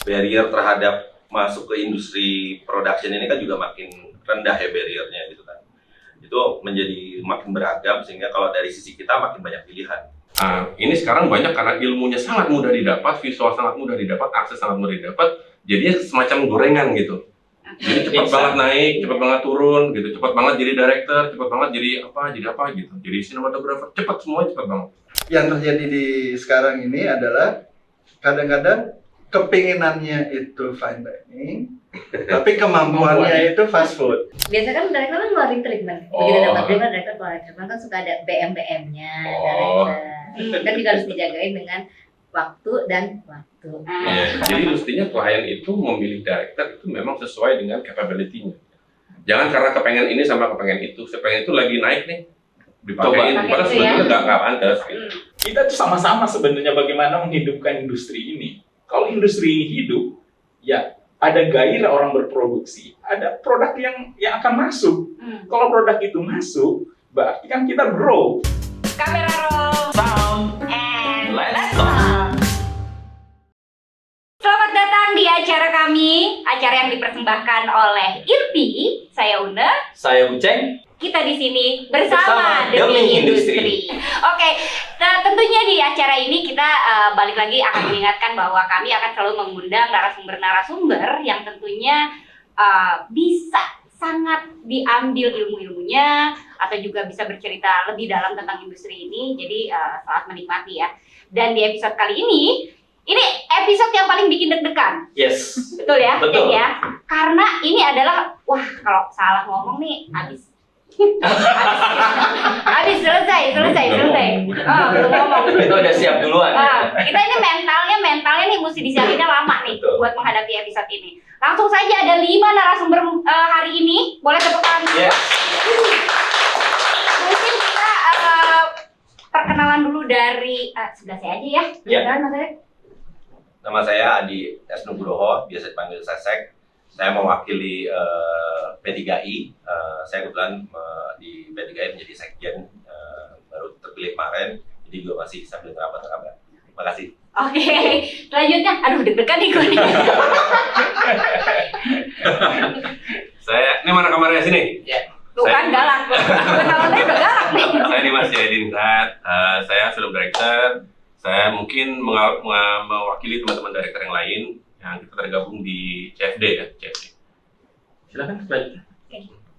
barrier terhadap masuk ke industri production ini kan juga makin rendah ya barriernya gitu kan. Itu menjadi makin beragam sehingga kalau dari sisi kita makin banyak pilihan. Ini sekarang banyak karena ilmunya sangat mudah didapat, visual sangat mudah didapat, akses sangat mudah didapat, jadinya semacam gorengan gitu. Jadi cepat banget naik, cepat banget turun gitu, cepat banget jadi director, cepat banget jadi apa gitu. Jadi sinematografer, cepat semuanya cepat banget. Yang terjadi di sekarang ini adalah kadang-kadang kepinginannya itu fine dining, tapi kemampuannya itu fast food. Biasanya kan director kan ngeluarin treatment. Begitu dapat treatment, director keluarin treatment kan suka ada BM-BM-nya director. Kan juga harus dijagain dengan waktu dan waktu. Ya, jadi mestinya klien itu memilih director itu memang sesuai dengan capability-nya. Jangan karena kepengen ini sama kepengen itu, kepengen itu lagi naik nih, dipakein, padahal sebetulnya nggak pantas. Gitu. Kita tuh sama-sama sebenarnya bagaimana menghidupkan industri ini. Kalau industri ini hidup, ya ada gairah orang berproduksi, ada produk yang akan masuk. Kalau produk itu masuk, berarti kan kita grow. Kamera roll, Sound, and let's talk. Selamat datang di acara kami, acara yang dipersembahkan oleh IRPI. Saya Una. Saya Uceng. Kita di sini bersama Demi Industri. Oke, nah, tentunya di acara ini kita balik lagi akan mengingatkan bahwa kami akan selalu mengundang narasumber-narasumber yang tentunya bisa sangat diambil ilmu-ilmunya atau juga bisa bercerita lebih dalam tentang industri ini. Jadi selamat menikmati ya. Dan di episode kali ini episode yang paling bikin deg-degan. Yes. Betul ya? Betul. Ya. Karena ini adalah, wah kalau salah ngomong nih habis selesai. Belum ngomong. Itu udah siap duluan. Kita ini mentalnya nih mesti disiapinnya lama nih. Betul. Buat menghadapi episode ini. Langsung saja ada 5 narasumber hari ini. Boleh tepuk tangan dulu? Yes. Mungkin kita perkenalan dulu dari sebelah saya aja ya. Kenalan Mas Erick. Nama saya Adi S. Nugroho, biasa dipanggil Sesek. Saya mewakili P3I. Saya kebetulan di P3I menjadi sekjen, baru terpilih kemarin, jadi juga masih sambil ngerabat-ngerabat. Terima kasih. Oke, Selanjutnya, aduh deg-degan nih gue. Ini mana kamarnya sini? Bukan galak, kenalannya udah galak nih. Saya Dimas Jayadin Zat, saya film director. Saya mungkin mewakili teman-teman director yang lain yang kita tergabung di CFD ya, CFD. Silakan selanjutnya.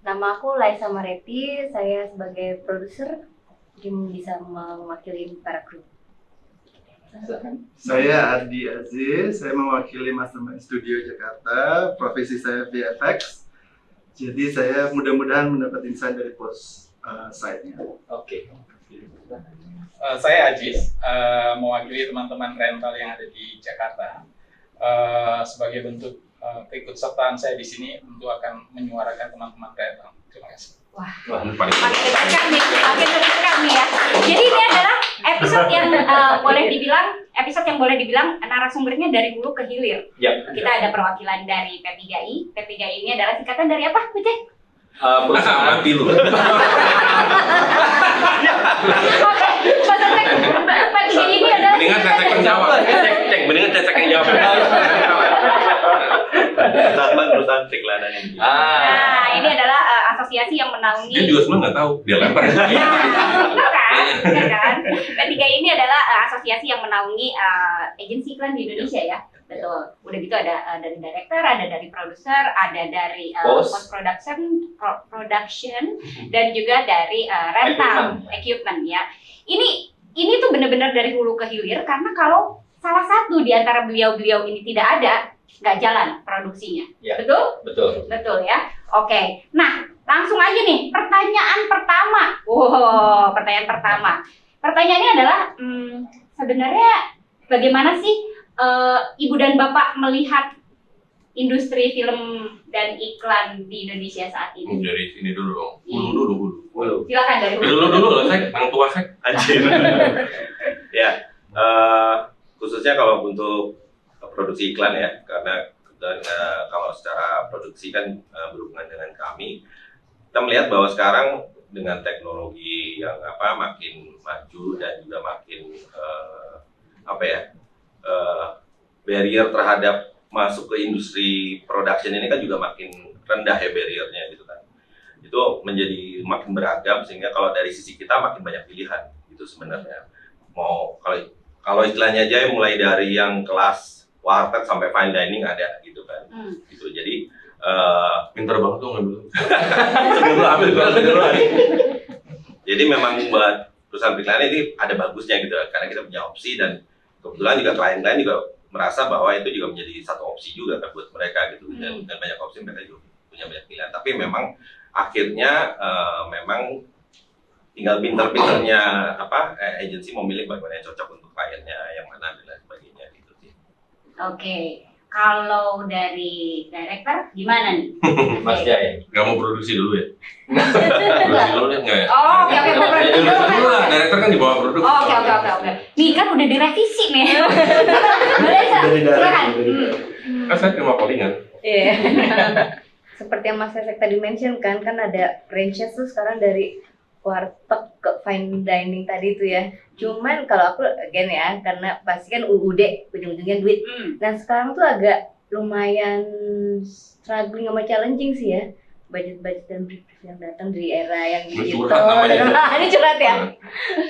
Nama aku Laisa Mareti, saya sebagai produser mungkin bisa mewakili para kru. Saya Ardi Aziz, saya mewakili Mastermind Studio Jakarta, profesi saya VFX. Jadi saya mudah-mudahan mendapat insight dari post site-nya. Oke. Saya Ajis, mewakili teman-teman rental yang ada di Jakarta. Sebagai bentuk keikutsertaan saya di sini tentu akan menyuarakan teman-teman rental. Terima kasih. Wah, Paling makin deg-degan nih ya. Jadi ini adalah episode yang boleh dibilang narasumbernya dari hulu ke hilir. Ya. Kita ada perwakilan dari P3I. P3I ini adalah singkatan dari apa, Uceng? Perusahaan mati lu. Oke, P3I ini adalah Mendingan Cecek yang jawab. Mendingan Cecek yang jawab. perusahaan periklanan ini. Nah, ini adalah asosiasi yang menaungi. Dia juga sebenarnya nggak tahu, dia lempar. kan? P3I ini adalah asosiasi yang menaungi agensi iklan di Indonesia ya. Betul. Udah gitu ada dari director, ada dari produser, ada dari post production dan juga dari rental equipment ya. Ini tuh benar-benar dari hulu ke hilir karena kalau salah satu di antara beliau-beliau ini tidak ada, nggak jalan produksinya. Ya. Betul? Betul ya. Oke. Nah, langsung aja nih pertanyaan pertama. Pertanyaan pertama. Pertanyaannya adalah sebenarnya bagaimana sih Ibu dan Bapak melihat industri film dan iklan di Indonesia saat ini? Dari sini dulu dong. Hulu. Silakan dari hulu. Dulu lah, saya orang tua saya. Anjir. Ya, khususnya kalau untuk produksi iklan ya, karena kebetulan kalau secara produksi kan berhubungan dengan kami, kita melihat bahwa sekarang dengan teknologi yang makin maju dan juga makin barrier terhadap masuk ke industri production ini kan juga makin rendah ya barrier-nya gitu kan. Itu menjadi makin beragam sehingga kalau dari sisi kita makin banyak pilihan gitu sebenarnya. Mau kalau istilahnya aja mulai dari yang kelas warteg sampai fine dining ada gitu kan. Gitu. Jadi Pinter banget tuh ngambil. jadi memang buat perusahaan periklanan ini ada bagusnya gitu karena kita punya opsi dan kebetulan juga klien-klien juga merasa bahwa itu juga menjadi satu opsi juga kan buat mereka gitu dan banyak opsi mereka juga punya banyak pilihan tapi memang akhirnya memang tinggal pinter-pinternya agensi memilih bagaimana yang cocok untuk kliennya yang mana dan lain sebagainya gitu sih. Oke. Kalau dari director gimana nih? Mas Jaya. Gak mau produksi dulu ya? Produksi dulu ya? Enggak ya? Oh, oke, produksi dulu kan. Dulu lah, director kan di bawah produk. Oh, oke. Nih kan udah direvisi nih. Boleh, silakan. Kan saya cuma callingan. Iya. Seperti yang Mas Sesek tadi mention kan ada range-nya tuh sekarang dari warteg ke fine dining tadi tuh ya. Cuman kalau aku again ya, karena pasti kan UUD ujung-ujungnya duit. Nah sekarang tuh agak lumayan struggling sama challenging sih ya. Budget-budget dan brief yang datang dari era yang digital. Ini curhat ya?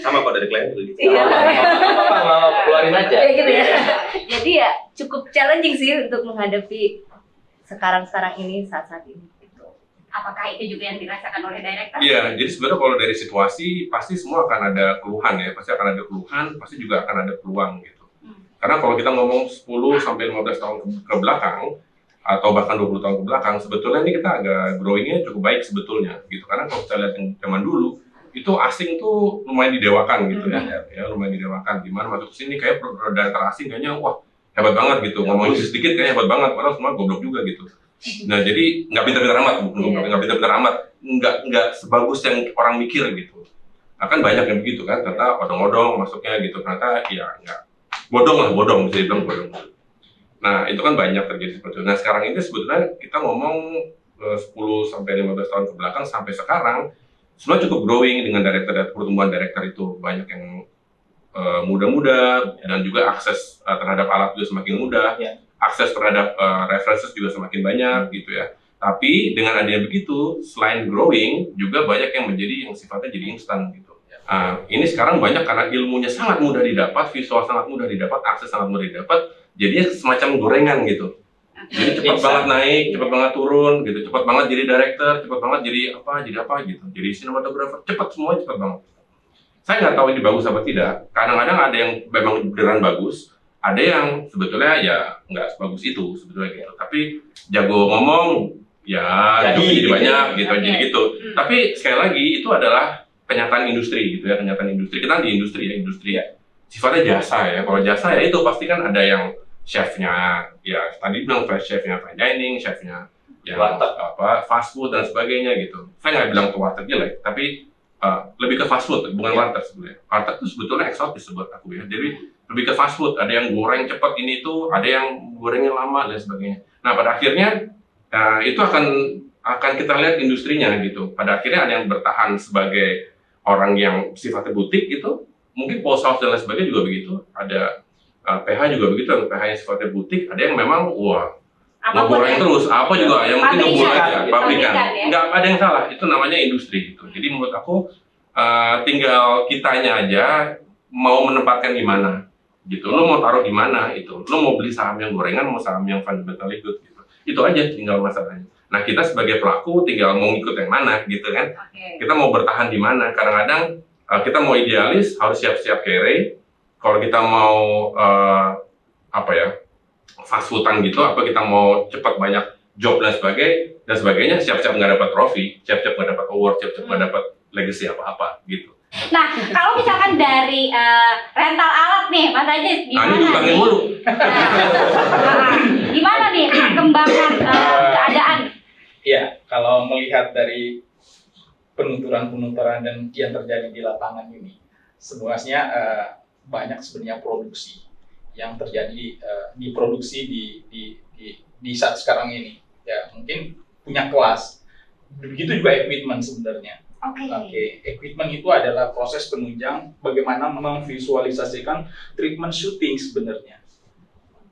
Sama kok dari klien juga gitu. Iya. Mau keluarin aja. Kayak gitu ya. Jadi ya cukup challenging sih untuk menghadapi sekarang ini saat-saat ini. Apakah itu juga yang dirasakan oleh director? Iya, jadi sebenarnya kalau dari situasi pasti semua akan ada keluhan ya, pasti akan ada keluhan, pasti juga akan ada peluang gitu. Karena kalau kita ngomong 10 sampai 15 tahun ke belakang atau bahkan 20 tahun ke belakang, sebetulnya ini kita agak growing-nya cukup baik sebetulnya gitu. Karena kalau kita lihat yang zaman dulu itu asing tuh lumayan didewakan gitu ya, lumayan didewakan. Gimana masuk ke sini kayak produk asing kayaknya wah hebat banget gitu, ngomong Inggris sedikit kayaknya hebat banget, padahal semua goblok juga gitu. Nah jadi nggak pintar-pintar amat, nggak sebagus yang orang mikir gitu. Akan banyak yang begitu kan, ternyata odong-odong masuknya gitu, ternyata ya nggak bodong bisa dibilang bodong. Nah itu kan banyak terjadi seperti itu. Nah sekarang ini sebetulnya kita ngomong 10 sampai 15 tahun ke belakang sampai sekarang, semua cukup growing dengan pertumbuhan director itu banyak yang muda-muda dan juga akses terhadap alat juga semakin mudah. Akses terhadap references juga semakin banyak gitu ya. Tapi dengan adanya begitu, selain growing, juga banyak yang menjadi yang sifatnya jadi instan gitu. Ini sekarang banyak karena ilmunya sangat mudah didapat, visual sangat mudah didapat, akses sangat mudah didapat, jadinya semacam gorengan gitu. Jadi cepat banget naik, cepat banget turun gitu, cepat banget jadi director, cepat banget jadi apa gitu. Jadi sinematografer, cepat semuanya cepat banget. Saya nggak tahu ini bagus apa tidak. Kadang-kadang ada yang memang beneran bagus, ada yang sebetulnya ya nggak sebagus itu sebetulnya gitu. Tapi jago ngomong ya jadi banyak gitu, jadi gitu. Tapi sekali lagi itu adalah kenyataan industri gitu ya, kenyataan industri. Kita di industri ya. Sifatnya jasa ya. Kalau jasa ya itu pasti kan ada yang chefnya ya tadi bilang chefnya fine dining, chefnya yang fast food dan sebagainya gitu. Saya nggak bilang tuh warteg jelek, tapi lebih ke fast food, bukan warteg sebenarnya. Warteg itu sebetulnya eksotis buat aku ya. Jadi lebih ke fast food, ada yang goreng cepat ini itu, ada yang gorengnya lama dan sebagainya. Nah pada akhirnya itu akan kita lihat industrinya gitu. Pada akhirnya ada yang bertahan sebagai orang yang sifatnya butik gitu, mungkin Paul House dan lain sebagainya juga begitu. Ada PH juga begitu, PH yang sifatnya butik. Ada yang memang ngegoreng terus, apa juga yang mungkin ngebul aja, pabrikan. Nggak ada yang salah, itu namanya industri gitu. Jadi menurut aku tinggal kitanya aja mau menempatkan di mana. Gitu, lo mau taruh di mana itu, lo mau beli saham yang gorengan, mau saham yang fundamentally good gitu, itu aja tinggal masalahnya. Nah kita sebagai pelaku tinggal mau ngikut yang mana gitu kan, kita mau bertahan di mana. Kadang-kadang kita mau idealis harus siap-siap kere, kalau kita mau fast foodan gitu, apa kita mau cepat banyak job dan sebagainya, siap-siap nggak dapat trofi, siap-siap nggak dapat award, siap-siap nggak dapat legacy apa-apa gitu. Nah, kalau misalkan dari rental alat nih, Mas Ajis, gimana nih? Gimana nih perkembangan keadaan? Iya, kalau melihat dari penuturan dan yang terjadi di lapangan ini, sebenarnya banyak sebenarnya produksi yang terjadi diproduksi di saat sekarang ini. Ya, mungkin punya kelas. Begitu juga equipment sebenarnya. Oke, equipment itu adalah proses penunjang bagaimana memvisualisasikan treatment shooting sebenarnya.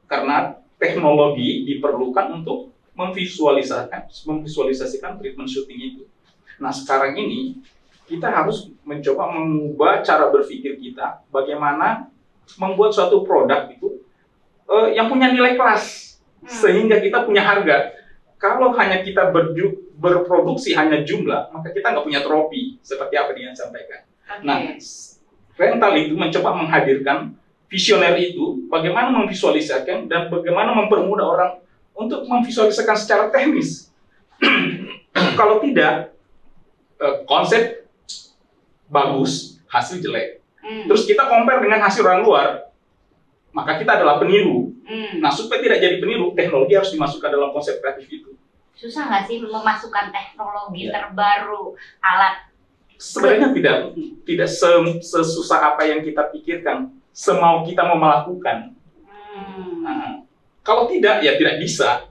Karena teknologi diperlukan untuk memvisualisasikan treatment shooting itu. Nah, sekarang ini kita harus mencoba mengubah cara berpikir kita, bagaimana membuat suatu produk itu yang punya nilai kelas, sehingga kita punya harga. Kalau hanya kita berproduksi hanya jumlah, maka kita nggak punya trofi, seperti apa dia sampaikan. Oke. Nah, rental itu mencoba menghadirkan visioner itu, bagaimana memvisualisasikan dan bagaimana mempermudah orang untuk memvisualisasikan secara teknis. Kalau tidak, konsep bagus, hasil jelek. Terus kita compare dengan hasil orang luar, maka kita adalah peniru. Nah, supaya tidak jadi peniru, teknologi harus dimasukkan dalam konsep kreatif itu. Susah nggak sih memasukkan teknologi terbaru, alat? Sebenarnya tidak sesusah apa yang kita pikirkan, semau kita mau melakukan. Nah, kalau tidak, ya tidak bisa.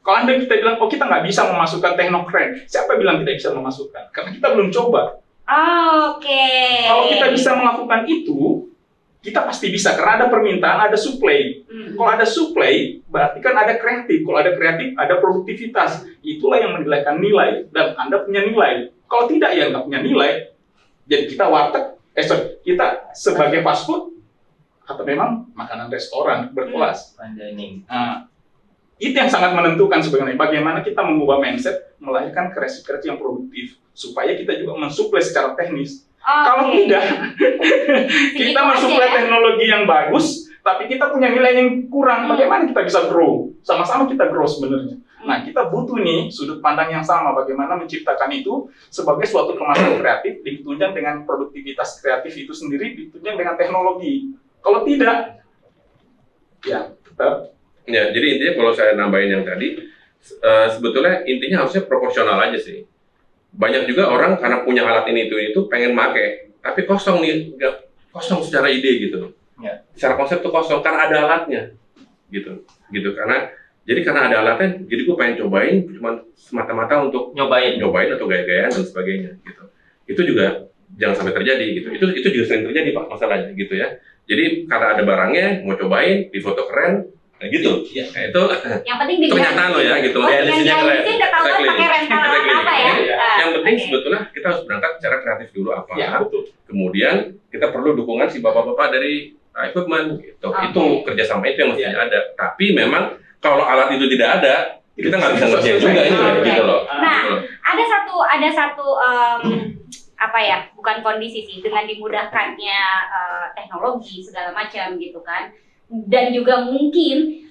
Kalau Anda kita bilang, oh kita nggak bisa memasukkan teknokren, siapa bilang tidak bisa memasukkan? Karena kita belum coba. Oke. Kalau kita bisa melakukan itu, kita pasti bisa, karena ada permintaan, ada supply. Kalau ada supply, berarti kan ada kreatif. Kalau ada kreatif, ada produktivitas. Itulah yang menilaikan nilai, dan Anda punya nilai. Kalau tidak, ya nggak punya nilai. Jadi kita warteg, kita sebagai fast food, atau memang makanan restoran berkelas. Fine dining. Nah, itu yang sangat menentukan sebenarnya. Bagaimana kita mengubah mindset, melahirkan kreasi-kreasi yang produktif, supaya kita juga mensuplai secara teknis. Kalau tidak, kita mensuplai teknologi yang bagus, tapi kita punya nilai yang kurang. Bagaimana kita bisa grow? Sama-sama kita grow sebenarnya. Nah, kita butuh nih sudut pandang yang sama. Bagaimana menciptakan itu sebagai suatu kemajuan kreatif, ditunjang dengan produktivitas kreatif itu sendiri, ditunjang dengan teknologi. Kalau tidak, ya tetap. Ya, jadi intinya kalau saya nambahin yang tadi, sebetulnya intinya harusnya proporsional aja sih. Banyak juga orang karena punya alat ini itu pengen make, tapi kosong nih, kosong secara ide gitu. Ya. Secara konsep tuh kosong karena ada alatnya, gitu. Karena ada alatnya, jadi gue pengen cobain, cuma semata-mata untuk nyobain atau gaya-gayaan dan sebagainya, gitu. Itu juga jangan sampai terjadi, gitu. Itu juga sering terjadi pak masalahnya, gitu ya. Jadi karena ada barangnya, mau cobain, di foto keren. Nah gitu, ya, itu yang penting pernyataan lo ya gitu. Yang dihabisin ketahuan pakai rental apa ya? Yang penting sebetulnya kita harus berangkat secara kreatif dulu apa. Ya, betul. Kemudian kita perlu dukungan si bapak-bapak dari equipment gitu. Itu kerjasama itu yang mesti ada. Tapi memang kalau alat itu tidak ada, kita nggak bisa ngerjain juga ini gitu loh. Nah, ada satu apa ya? Bukan kondisi sih, dengan dimudahkannya teknologi segala macam gitu kan. Dan juga mungkin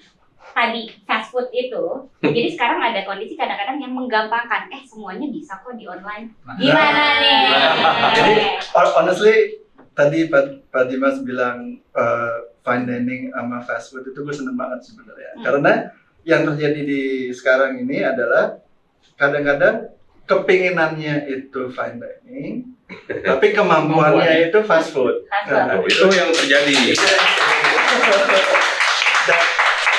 tadi fast food itu, jadi sekarang ada kondisi kadang-kadang yang menggampangkan, semuanya bisa kok di online. Gimana nih? Jadi honestly tadi Pak Dimas bilang fine dining sama fast food itu gue seneng banget sebenarnya. Karena yang terjadi di sekarang ini adalah kadang-kadang kepinginannya itu fine dining, tapi kemampuannya itu fast food. Nah, itu yang terjadi.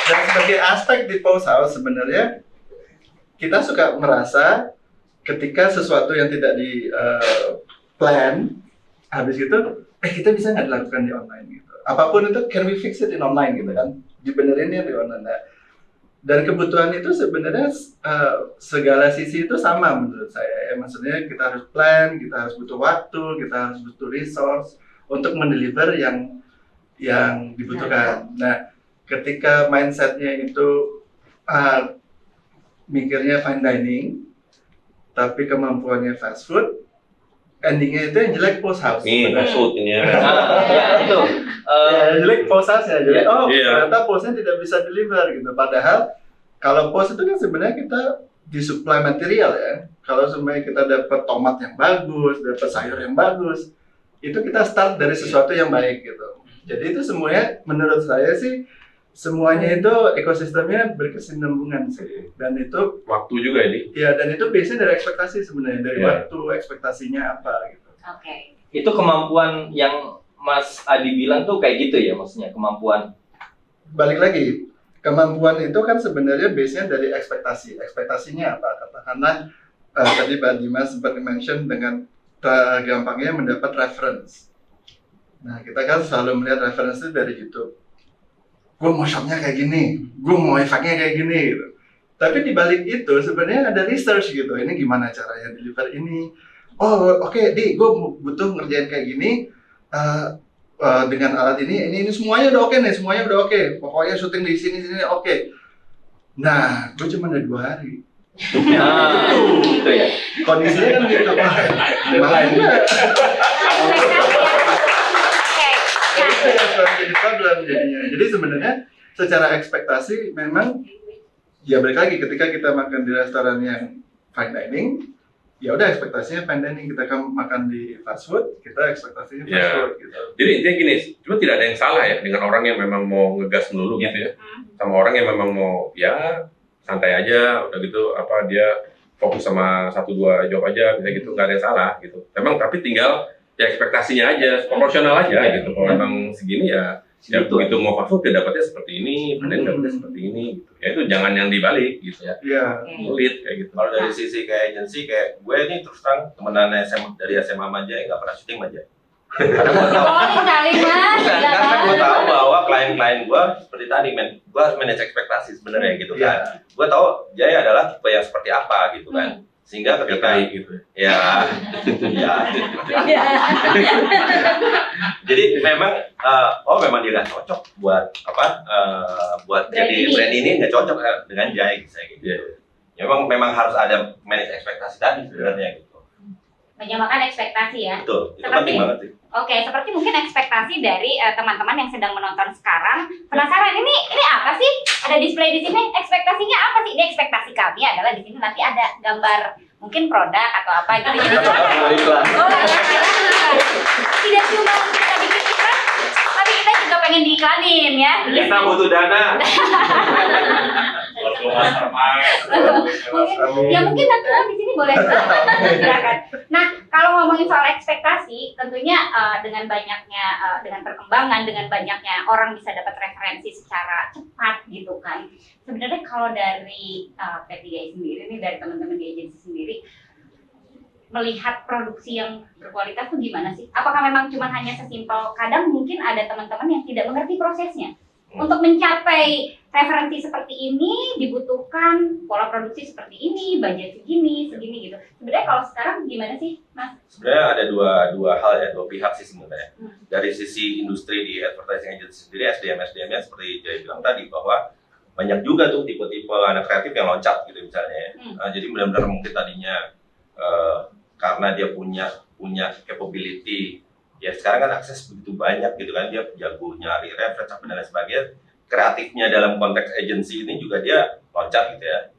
Dan sebagai aspek di Pulse House sebenarnya kita suka merasa ketika sesuatu yang tidak di plan habis itu kita bisa nggak dilakukan di online gitu. Apapun itu can we fix it in online gitu kan, dibenerinnya di online. Nah, dan kebutuhan itu sebenarnya segala sisi itu sama menurut saya ya. Maksudnya kita harus plan, kita harus butuh waktu, kita harus butuh resource untuk mendeliver yang dibutuhkan. Nah, ketika mindsetnya itu mikirnya fine dining, tapi kemampuannya fast food, endingnya itu yang jelek Pulse House. Fast food ini ya. Ya itu. Jelek Pulse House ya. Jadi Iya. ternyata Pulse-nya tidak bisa deliver gitu. Padahal kalau Pulse itu kan sebenarnya kita disuplai material ya. Kalau sebenarnya kita dapat tomat yang bagus, dapat sayur yang bagus, itu kita start dari sesuatu yang baik gitu. Jadi itu semuanya menurut saya sih semuanya itu ekosistemnya berkesinambungan sih, dan itu Waktu juga ini. ya, dan itu biasanya dari ekspektasi sebenarnya, dari Iya. waktu ekspektasinya apa gitu. Oke. Itu kemampuan yang Mas Adi bilang tuh kayak gitu ya, maksudnya kemampuan. Balik lagi, kemampuan itu kan sebenarnya base-nya dari ekspektasi. Ekspektasinya apa? Katakanlah tadi Pak Dimas sempat mention dengan gampangnya mendapat reference. Nah, kita kan selalu melihat reference itu dari YouTube. gue mau shopnya kayak gini, gue mau efeknya kayak gini gitu. Tapi di balik itu sebenarnya ada research gitu, ini gimana caranya deliver ini. Oh oke, gue butuh ngerjain kayak gini dengan alat ini semuanya udah oke nih, semuanya udah oke. Pokoknya syuting di sini oke. Nah, gue cuma ada 2 hari. Nah, gitu ya. Kondisinya kan gitu, Pak. Deadline. Itu yang selalu jadi problem jadinya. Jadi sebenarnya secara ekspektasi memang ya balik lagi ketika kita makan di restoran yang fine dining, ya udah ekspektasinya fine dining. Kita makan di fast food, kita ekspektasinya fast Ya. food gitu. Jadi intinya gini, cuma tidak ada yang salah ya dengan orang yang memang mau ngegas melulu gitu ya, sama orang yang memang mau ya santai aja, udah gitu apa dia fokus sama 1-2 job aja, bisa gitu, nggak ada yang salah gitu. Memang tapi tinggal ya ekspektasinya aja, proporsional aja gitu. Kalau memang segini ya begitu mau fast food ya dapatnya seperti ini, padahal dapatnya seperti ini gitu. Ya itu jangan yang dibalik gitu ya. Iya. Sulit kayak gitu. Kalau dari sisi kayak agensi, kayak gue nih terus terang temenan SMA dari SMA Majai nggak pernah syuting Majai. Karena gue tahu, Boleh kali mas, gila karena gue banget. tahu bahwa klien-klien gue seperti tadi, gue harus manage ekspektasi sebenarnya gitu kan. Gue tahu Jaya adalah tipe yang seperti apa gitu kan. Sehingga ketika Kayak gitu. ya, jadi memang memang dia nggak cocok buat buat Brand jadi ini. brand ini nggak cocok dengan Jaya gitu. Iya. Memang harus ada manage ekspektasi tadi sebenarnya gitu. Menyamakan ekspektasi ya. Betul, itu Seperti- penting banget sih. Oke, seperti mungkin ekspektasi dari teman-teman yang sedang menonton sekarang. Penasaran ini apa sih? Ada display di sini. Ekspektasinya apa sih? Ini ekspektasi kami adalah di sini nanti ada gambar mungkin produk atau apa gitu. Jadi Iklan. tidak cuma kita bikin iklan, tapi kita juga pengen diiklanin ya. Kita butuh dana. Ya mungkin nanti di sini boleh silakan. Nah, kalau ngomongin soal ekspektasi, tentunya dengan banyaknya dengan perkembangan, dengan banyaknya orang bisa dapat referensi secara cepat gitu kan. Sebenarnya kalau dari P3i sendiri nih, dari teman-teman di agensi sendiri, melihat produksi yang berkualitas tuh gimana sih? Apakah memang cuma hanya sesimpel kadang mungkin ada teman-teman yang tidak mengerti prosesnya? Untuk mencapai referensi seperti ini dibutuhkan pola produksi seperti ini, budget segini gitu. Sebenarnya kalau sekarang gimana sih, Mas? Sebenarnya ada dua hal ya, dua pihak sih sebenarnya. Dari sisi industri di advertising agency sendiri, SDM-nya seperti Jaya bilang tadi bahwa banyak juga tuh tipe-tipe anak kreatif yang loncat gitu misalnya. Jadi benar-benar mungkin tadinya karena dia punya capability, ya sekarang kan akses begitu banyak gitu kan, dia jago nyari reference apa dan lain sebagainya. Kreatifnya dalam konteks agency ini juga dia loncat gitu ya.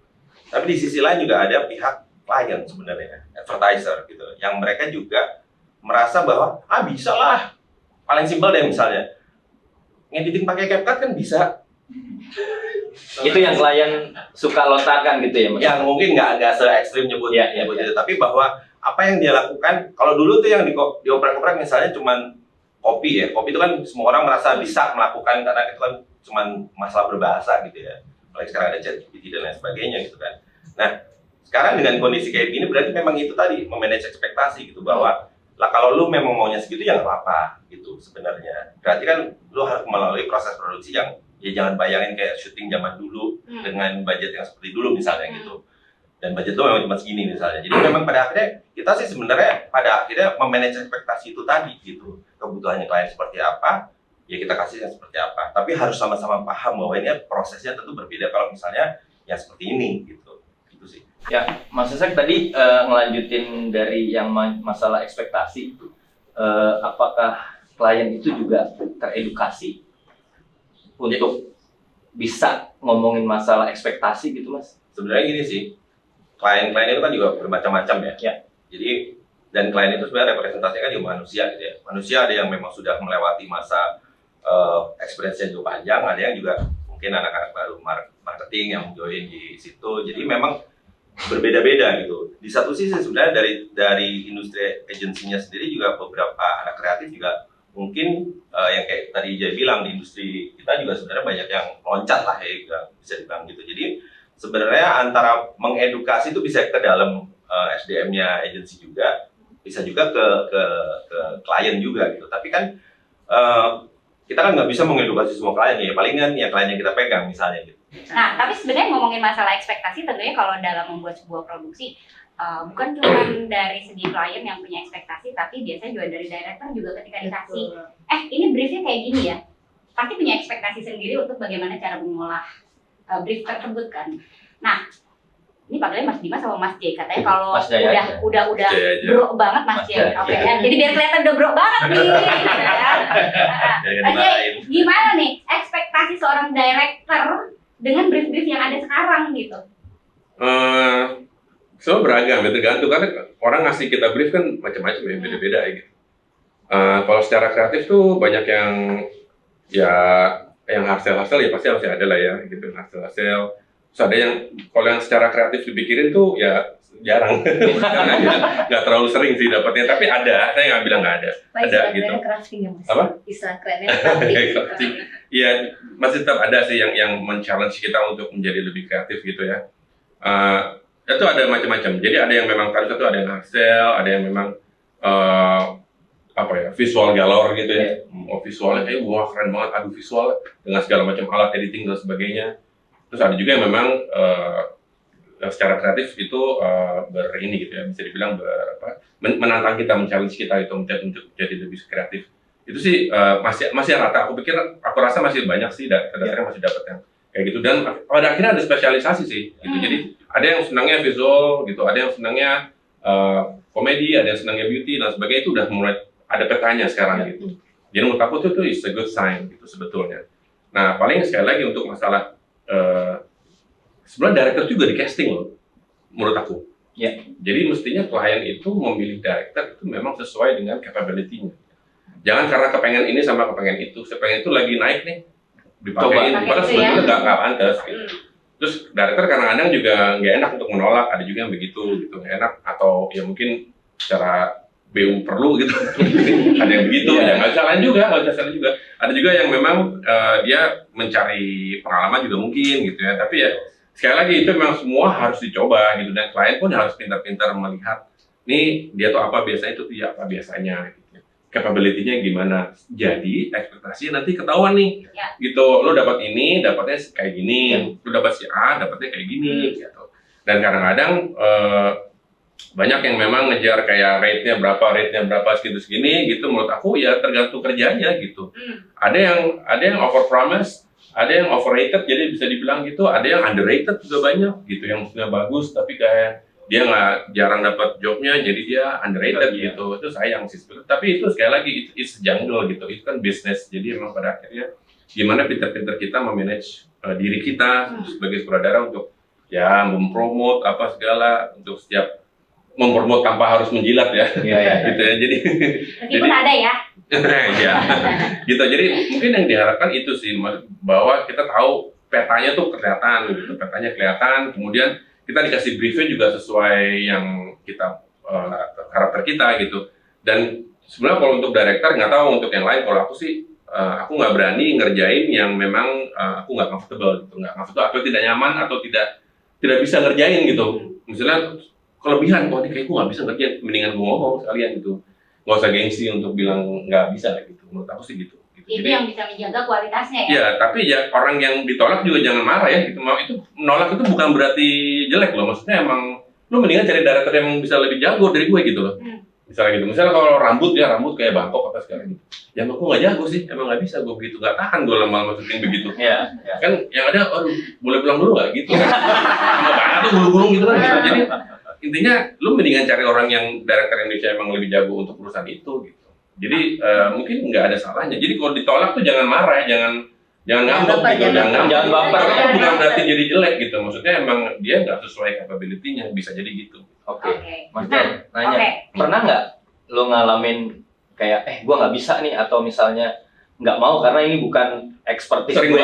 Tapi di sisi lain juga ada pihak klien sebenarnya, advertiser gitu, yang mereka juga merasa bahwa bisa lah, paling simpel deh misalnya ngediting pakai CapCut kan bisa. Itu yang klien suka lontarkan gitu ya, Mas? Yang mungkin nggak se ekstrim nyebut itu, tapi bahwa apa yang dia lakukan, kalau dulu tuh yang dioprek-oprek misalnya cuman kopi ya, kopi itu kan semua orang merasa bisa melakukan karena itu kan cuman masalah berbahasa gitu ya, apalagi sekarang ada ChatGPT dan lain sebagainya gitu kan. Nah sekarang dengan kondisi kayak gini berarti memang itu tadi memanage ekspektasi gitu, bahwa lah kalau lu memang maunya segitu ya nggak apa-apa gitu sebenarnya. Berarti kan lu harus melalui proses produksi yang ya jangan bayangin kayak syuting zaman dulu dengan budget yang seperti dulu misalnya gitu. Dan budget lu memang cuma segini misalnya. Jadi memang pada akhirnya kita sih sebenarnya pada akhirnya memanage ekspektasi itu tadi gitu. Kebutuhannya klien seperti apa, ya kita kasihnya seperti apa. Tapi harus sama-sama paham bahwa ini prosesnya tentu berbeda kalau misalnya yang seperti ini gitu. Gitu sih. Ya, Mas Sesek tadi ngelanjutin dari yang masalah ekspektasi. Apakah klien itu juga teredukasi untuk bisa ngomongin masalah ekspektasi gitu, Mas? Sebenarnya gini sih, klien-klien itu kan juga bermacam-macam ya. Jadi dan klien itu sebenarnya representasinya kan juga manusia gitu ya. Manusia ada yang memang sudah melewati masa experience-nya cukup panjang, ada yang juga mungkin anak-anak baru marketing yang join di situ. Jadi memang berbeda-beda gitu. Di satu sisi sebenarnya dari industri agensinya sendiri juga beberapa anak kreatif juga mungkin yang kayak tadi Jay bilang di industri kita juga sebenarnya banyak yang loncat lah ya, bisa dibilang gitu. Jadi sebenarnya antara mengedukasi itu bisa ke dalam SDM-nya agensi juga, bisa juga ke klien juga gitu. Tapi kan kita kan nggak bisa mengedukasi semua klien ya, palingan ya klien yang kita pegang misalnya gitu. Nah, tapi sebenarnya ngomongin masalah ekspektasi, tentunya kalau dalam membuat sebuah produksi, bukan cuma dari segi klien yang punya ekspektasi, tapi biasanya juga dari director juga ketika dikasih, ini briefnya kayak gini ya, pasti punya ekspektasi sendiri untuk bagaimana cara mengolah brief tersebut kan. Nah, ini panggilnya Mas Dimas sama Mas J, katanya kalau Mas Jaya aja. udah Jaya aja. bro banget Mas Mas J. Jaya. Oke ya. Jadi biar kelihatan udah bro banget nih. gitu ya. Jangan Mas J, dimarahin. gimana nih ekspektasi seorang director dengan brief-brief yang ada sekarang gitu? Semua beragam ya, tergantung karena orang ngasih kita brief kan macam-macam ya, beda-beda ya gitu. Kalau secara kreatif tuh banyak yang hasil ya pasti harus ada lah ya gitu, hasil. Terus ada yang kalau yang secara kreatif dipikirin tuh ya jarang, nggak terlalu sering sih dapatnya, tapi ada, saya nggak bilang nggak ada, ada gitu. Crafting ya Mas. Apa? Istilah kerennya crafting. Iya, masih tetap ada sih yang men-challenge kita untuk menjadi lebih kreatif gitu ya. Itu ada macam-macam. Jadi ada yang memang tadi itu ada yang hasil, ada yang memang visual galore gitu ya. Visualnya kayak wah keren banget, adu visual dengan segala macam alat editing dan sebagainya. Terus ada juga yang memang secara kreatif itu berini gitu ya, bisa dibilang menantang kita, men-challenge kita gitu untuk jadi lebih kreatif. Itu sih masih rata. Aku rasa masih banyak sih dasarnya masih dapat yang kayak gitu, dan pada akhirnya ada spesialisasi sih gitu. Jadi ada yang senangnya visual gitu, ada yang senangnya komedi, ada yang senangnya beauty dan sebagainya. Itu udah mulai ada petanya sekarang gitu. Jadi menurut aku itu is a good sign gitu sebetulnya. Nah paling sekali lagi untuk masalah sebenarnya director juga di casting loh, menurut aku. Ya. Jadi mestinya klien itu memilih director itu memang sesuai dengan capability-nya. Jangan karena kepengen ini sama kepengen itu, kepengen itu lagi naik nih, dipakein, padahal sebetulnya nggak pantas. Gitu. Terus director kadang-kadang juga nggak enak untuk menolak, ada juga yang begitu gitu, nggak enak, atau ya mungkin secara BU perlu gitu, ada yang begitu, ya nggak bisa lain juga, Ada juga yang memang dia mencari pengalaman juga mungkin gitu ya, tapi ya sekali lagi itu memang semua harus dicoba gitu, dan klien pun harus pintar-pintar melihat, nih dia tuh apa biasanya, itu dia apa biasanya, gitu. Capability-nya gimana, jadi ekspektasi nanti ketahuan nih, gitu, lo dapat ini, dapatnya kayak gini, lo dapat si A, dapatnya kayak gini, gitu. Dan kadang-kadang banyak yang memang ngejar kayak rate-nya berapa segini gitu, menurut aku ya tergantung kerjanya gitu. Ada yang over promise, ada yang overrated, jadi bisa dibilang gitu, ada yang underrated juga banyak gitu, yang sudah bagus tapi kayak dia jarang dapat jobnya, jadi dia underrated gitu. Itu sayang sih sebetulnya. Tapi itu sekali lagi it's jungle gitu, itu kan bisnis. Jadi emang pada akhirnya gimana pinter-pinter kita memanage diri kita sebagai sutradara untuk ya mempromot apa segala, untuk setiap mempromot tanpa harus menjilat ya. Gitu ya. Jadi meskipun ada ya. Ya. Gitu. Jadi mungkin yang diharapkan itu sih, bahwa kita tahu petanya tuh kelihatan gitu. Petanya kelihatan, kemudian kita dikasih briefnya juga sesuai yang kita karakter kita gitu. Dan sebenarnya kalau untuk director nggak tahu, untuk yang lain, kalau aku sih aku nggak berani ngerjain yang memang aku nggak comfortable gitu, atau tidak nyaman atau tidak bisa ngerjain gitu. Misalnya kelebihan, ini kayak gue nggak bisa ngerjain, mendingan gue ngomong sekalian gitu, nggak usah gengsi untuk bilang nggak bisa gitu. Menurut aku sih gitu. Itu jadi, yang bisa menjaga kualitasnya ya. Iya, tapi ya orang yang ditolak juga jangan marah ya gitu. Itu menolak itu bukan berarti jelek loh, maksudnya emang lu mendingan cari director yang bisa lebih jago dari gue gitu loh. Misalnya gitu, misalnya kalau rambut kayak Bangkok apa segala gitu. Ya emang gue nggak jago sih, emang nggak bisa gue begitu, nggak tahan gue lama-lama syuting begitu. Kan yang ada, boleh pulang dulu nggak gitu. Sama banget tuh gulung-gulung gitu kan. Gitu. Jadi intinya lu mendingan cari orang yang director Indonesia emang lebih jago untuk urusan itu gitu. Jadi mungkin nggak ada salahnya. Jadi kalau ditolak tuh jangan marah, jangan ngambek gitu, jangan baper. Itu bukan berarti jadi jelek gitu. Maksudnya emang dia nggak sesuai capability-nya, bisa jadi gitu. Oke. Mas Jan, nanya, pernah nggak lo ngalamin kayak gua nggak bisa nih, atau misalnya nggak mau karena ini bukan expertise sering gue?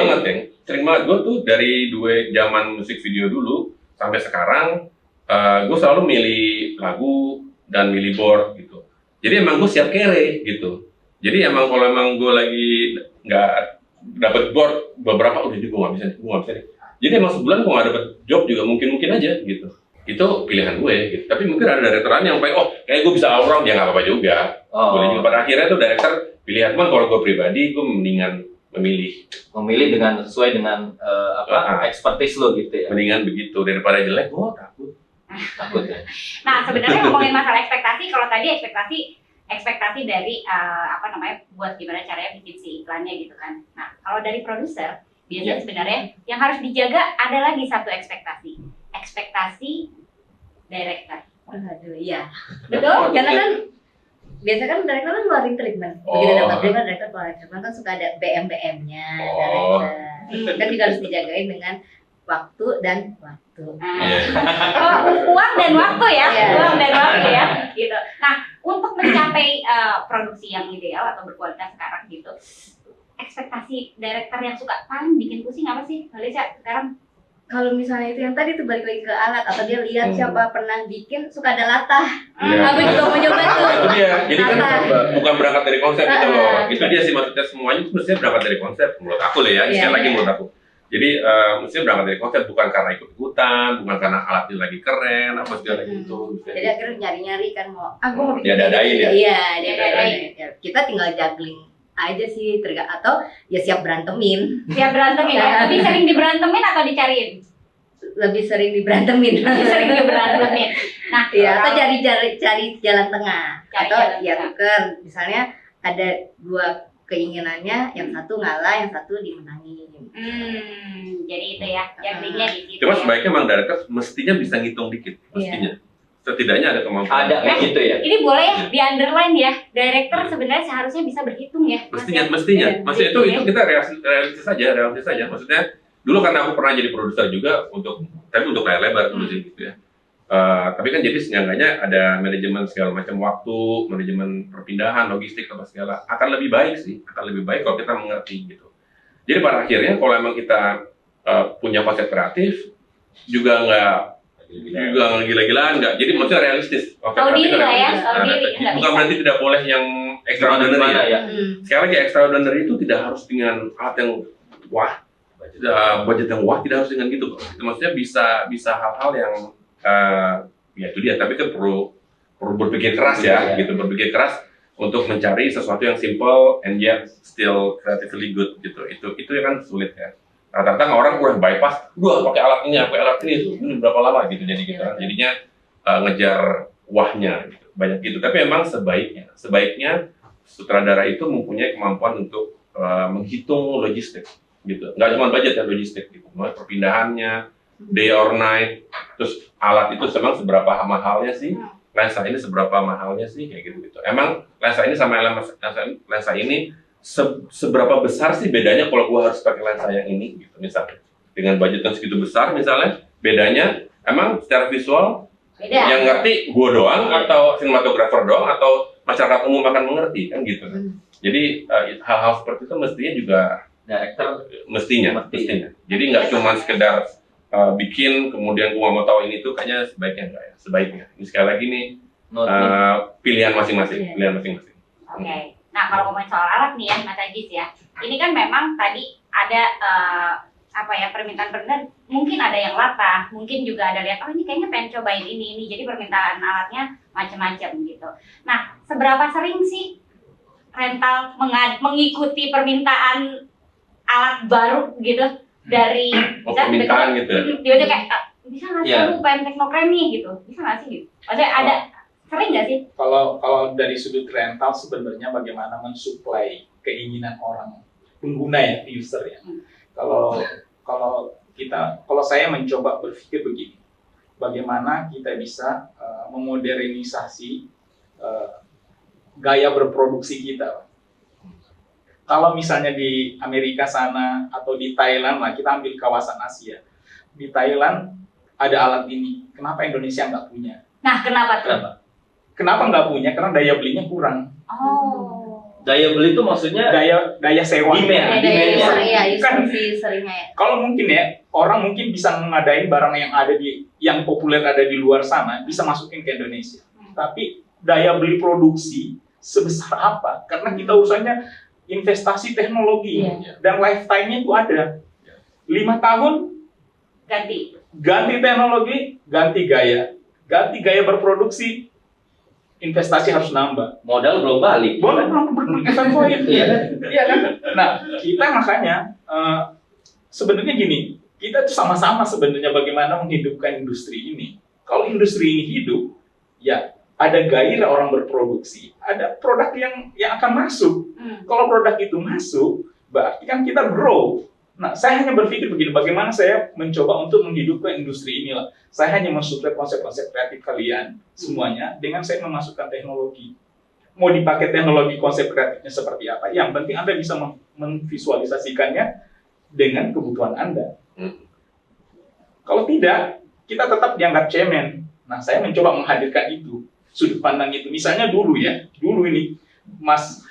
Sering banget. Gue tuh dari zaman musik video dulu sampai sekarang, gue selalu milih lagu dan milih board gitu. Jadi emang gue siap kere gitu. Jadi emang kalau emang gue lagi nggak dapet board beberapa, udah gue nggak bisa nih. Jadi emang sebulan gue nggak dapet job juga mungkin aja gitu. Itu pilihan gue gitu. Tapi mungkin ada director yang kayak gue bisa all round, ya nggak apa-apa juga. Boleh juga. Pada akhirnya tuh director pilihan. Cuman kalau gue pribadi, gue mendingan memilih dengan sesuai dengan expertise lo gitu ya. mendingan begitu daripada jelek. Oh Takut ya. Nah, sebenarnya ngomongin masalah ekspektasi, kalau tadi ekspektasi dari buat gimana caranya bikin si iklannya gitu kan. Nah, kalau dari produser biasanya sebenarnya yang harus dijaga ada lagi satu ekspektasi director. Aduh, iya. Betul? Karena kan biasa kan director kan ngeluarin treatment. Begitu dapat treatment, director keluarin treatment kan suka ada BM-BM-nya director. Kan juga harus dijagain dengan waktu dan waktu. Uang dan waktu ya, Iya. uang dan waktu ya, gitu. Nah, untuk mencapai produksi yang ideal atau berkualitas sekarang gitu, ekspektasi director yang suka paling bikin pusing apa sih, Alicia sekarang? Kalau misalnya itu yang tadi tuh balik lagi ke alat atau dia lihat siapa pernah bikin suka ada latah. Iya. Aku juga mau nyoba tuh. itu dia. Jadi kan Latah. bukan berangkat dari konsep gitu loh. Itu dia sih maksudnya, semuanya itu mestinya berangkat dari konsep menurut aku loh ya. Sekali lagi menurut aku. Jadi mestinya berangkat dari konsep, bukan karena ikut-ikutan, bukan karena alatnya lagi keren apa segala gitu. Jadi akhirnya nyari-nyari kan mau aku mau bikin Diada-adain ya? Iya, Diada-adain. Ya, kita tinggal juggling aja sih atau ya siap berantemin. Siap berantemin ya? Lebih sering diberantemin atau dicariin? Lebih sering diberantemin. Lebih sering diberantemin. Nah, Iya, atau cari jalan tengah. Cari Atau jalan ya tengah. tuker, misalnya ada dua keinginannya, yang satu ngalah, yang satu dimenangin. Jadi itu ya, jagringnya di situ. Cuma Ya. sebaiknya memang director mestinya bisa ngitung dikit, mestinya. Setidaknya ada kemampuan. Ada kayak gitu ya. Ini boleh ya di underline ya, director sebenarnya seharusnya bisa berhitung ya. Mas, ya? Mestinya. Iya, Maksudnya berhitung itu kita realistis saja. Maksudnya dulu karena aku pernah jadi produser juga tapi untuk layar lebar dulu sih gitu ya. Tapi kan jadi seenggaknya ada manajemen segala macam waktu, manajemen perpindahan, logistik apa segala akan lebih baik kalau kita mengerti gitu. Jadi pada akhirnya kalau emang kita punya konsep kreatif juga nggak gila-gilaan nggak. Jadi maksudnya realistis. Tahu diri lah ya, tahu diri. Nggak Bukan bisa. berarti tidak boleh yang extraordinary ya. ya. Sekali lagi extraordinary itu tidak harus dengan alat yang wah, budget yang wah, tidak harus dengan gitu kok. Itu maksudnya bisa hal-hal yang ya itu dia. Tapi kan perlu berpikir keras ya, gitu, berpikir keras untuk mencari sesuatu yang simple and yet still creatively good gitu. Itu kan sulit ya. Rata-rata orang udah bypass, pakai alat ini berapa lama gitu jadi gitu kan. Jadinya ngejar wahnya gitu. Banyak gitu. Tapi memang sebaiknya sutradara itu mempunyai kemampuan untuk menghitung logistik gitu. Nggak cuma budget ya, logistik gitu. Perpindahannya, day or night, terus alat itu memang seberapa mahalnya sih, lensa ini seberapa mahalnya sih, kayak gitu. Emang lensa ini sama lensa ini seberapa besar sih bedanya kalau gua harus pakai lensa yang ini gitu misalnya. Dengan budget yang segitu besar misalnya, bedanya emang secara visual Beda. yang ngerti gua doang atau sinematografer doang atau masyarakat umum akan mengerti kan gitu kan. Jadi hal-hal seperti itu mestinya juga Director mestinya. Jadi nggak cuma sekedar bikin kemudian gua mau tahu ini tuh, kayaknya sebaiknya. Ini sekali lagi nih pilihan masing-masing. Oke. Nah, kalau ngomongin soal alat nih ya, Mas Ajis ya. Ini kan memang tadi ada permintaan benar. Mungkin ada yang latah, mungkin juga ada lihat ini kayaknya pengen cobain ini. Jadi permintaan alatnya macam-macam gitu. Nah, seberapa sering sih rental mengikuti permintaan alat baru gitu dari permintaan gitu ya. Tiba-tiba kayak bisa nggak sih lu pengen teknokrem nih gitu. Bisa nggak sih gitu. Maksudnya ada sering nggak sih? Kalau dari sudut rental sebenarnya bagaimana mensuplai keinginan orang pengguna ya, user ya. Kalau saya mencoba berpikir begini, bagaimana kita bisa memodernisasi gaya berproduksi kita. Kalau misalnya di Amerika sana atau di Thailand lah, kita ambil kawasan Asia. Di Thailand ada alat ini, kenapa Indonesia nggak punya? Nah, kenapa tuh? Kenapa nggak punya? Karena daya belinya kurang. Oh. daya beli itu maksudnya Daya sewa. seringnya ya. Kalau mungkin ya, orang mungkin bisa mengadain barang yang populer ada di luar sana, bisa masukin ke Indonesia. Tapi daya beli produksi sebesar apa? Karena kita usahanya investasi teknologi dan lifetime-nya itu ada 5 tahun Ganti teknologi, ganti gaya berproduksi. investasi harus nambah. Modal belum balik. Boleh event void. Iya kan? Iya kan? Nah, kita makanya sebenarnya gini, kita tuh sama-sama sebenarnya bagaimana menghidupkan industri ini. Kalau industri ini hidup, ya ada gairah orang berproduksi, ada produk yang akan masuk. Kalau produk itu masuk, berarti kan kita grow. Nah, saya hanya berpikir begini, bagaimana saya mencoba untuk menghidupkan industri inilah. Saya hanya mensupply konsep-konsep kreatif kalian semuanya dengan saya memasukkan teknologi. Mau dipakai teknologi konsep kreatifnya seperti apa? Yang penting Anda bisa memvisualisasikannya dengan kebutuhan Anda. Kalau tidak, kita tetap dianggap cemen. Nah, saya mencoba menghadirkan itu, sudut pandang itu. Misalnya dulu ini Mas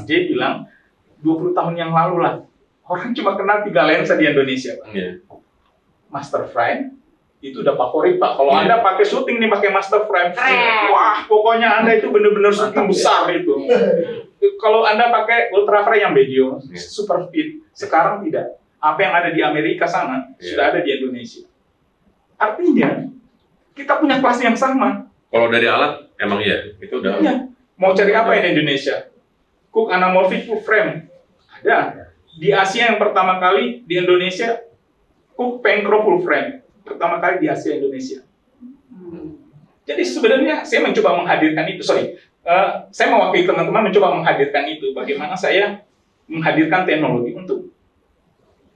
J bilang 20 tahun yang lalu lah, orang cuma kenal 3 lensa di Indonesia, Pak. Master Frame itu udah favorit, Pak. Kalau Anda pakai syuting nih pakai Master Frame, wah pokoknya Anda itu benar-benar syuting besar itu. Kalau Anda pakai Ultra Frame yang video, super fit. Sekarang tidak. Apa yang ada di Amerika sana sudah ada di Indonesia. Artinya kita punya kelas yang sama. Kalau dari alat emang iya, itu udah. Iya. Mau cari apa di Indonesia? Cook Anamorphic Full Frame ada. Di Asia yang pertama kali di Indonesia Cook Pencro Full Frame pertama kali di Asia Indonesia. Jadi sebenarnya saya mencoba menghadirkan itu. Saya mewakili teman-teman mencoba menghadirkan itu. Bagaimana saya menghadirkan teknologi untuk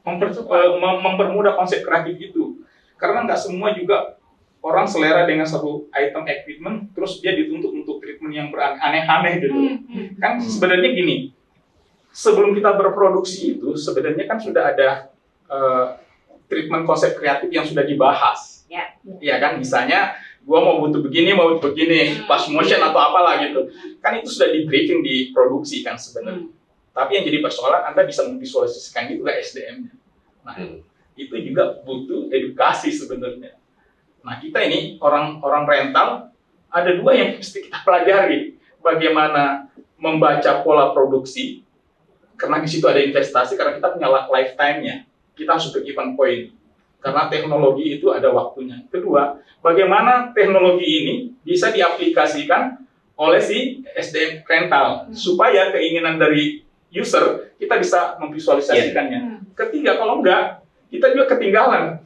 mempermudah konsep kreatif itu. Karena nggak semua juga orang selera dengan satu item equipment, terus dia dituntut untuk treatment yang aneh-aneh gitu. Kan sebenarnya gini, sebelum kita berproduksi itu sebenarnya kan sudah ada treatment konsep kreatif yang sudah dibahas. Ya kan, misalnya gua mau butuh begini, fast motion atau apalah gitu. Kan itu sudah di briefing di produksi kan sebenarnya. Tapi yang jadi persoalan Anda bisa memvisualisasikan itu ke SDM-nya. Nah, itu juga butuh edukasi sebenarnya. Nah, kita ini orang rental ada 2 yang mesti kita pelajari. Bagaimana membaca pola produksi, karena di situ ada investasi, karena kita punya lifetime-nya. Kita harus break even point. Karena teknologi itu ada waktunya. Kedua, bagaimana teknologi ini bisa diaplikasikan oleh si SDM rental, supaya keinginan dari user kita bisa memvisualisasikannya. Ketiga, kalau enggak, kita juga ketinggalan.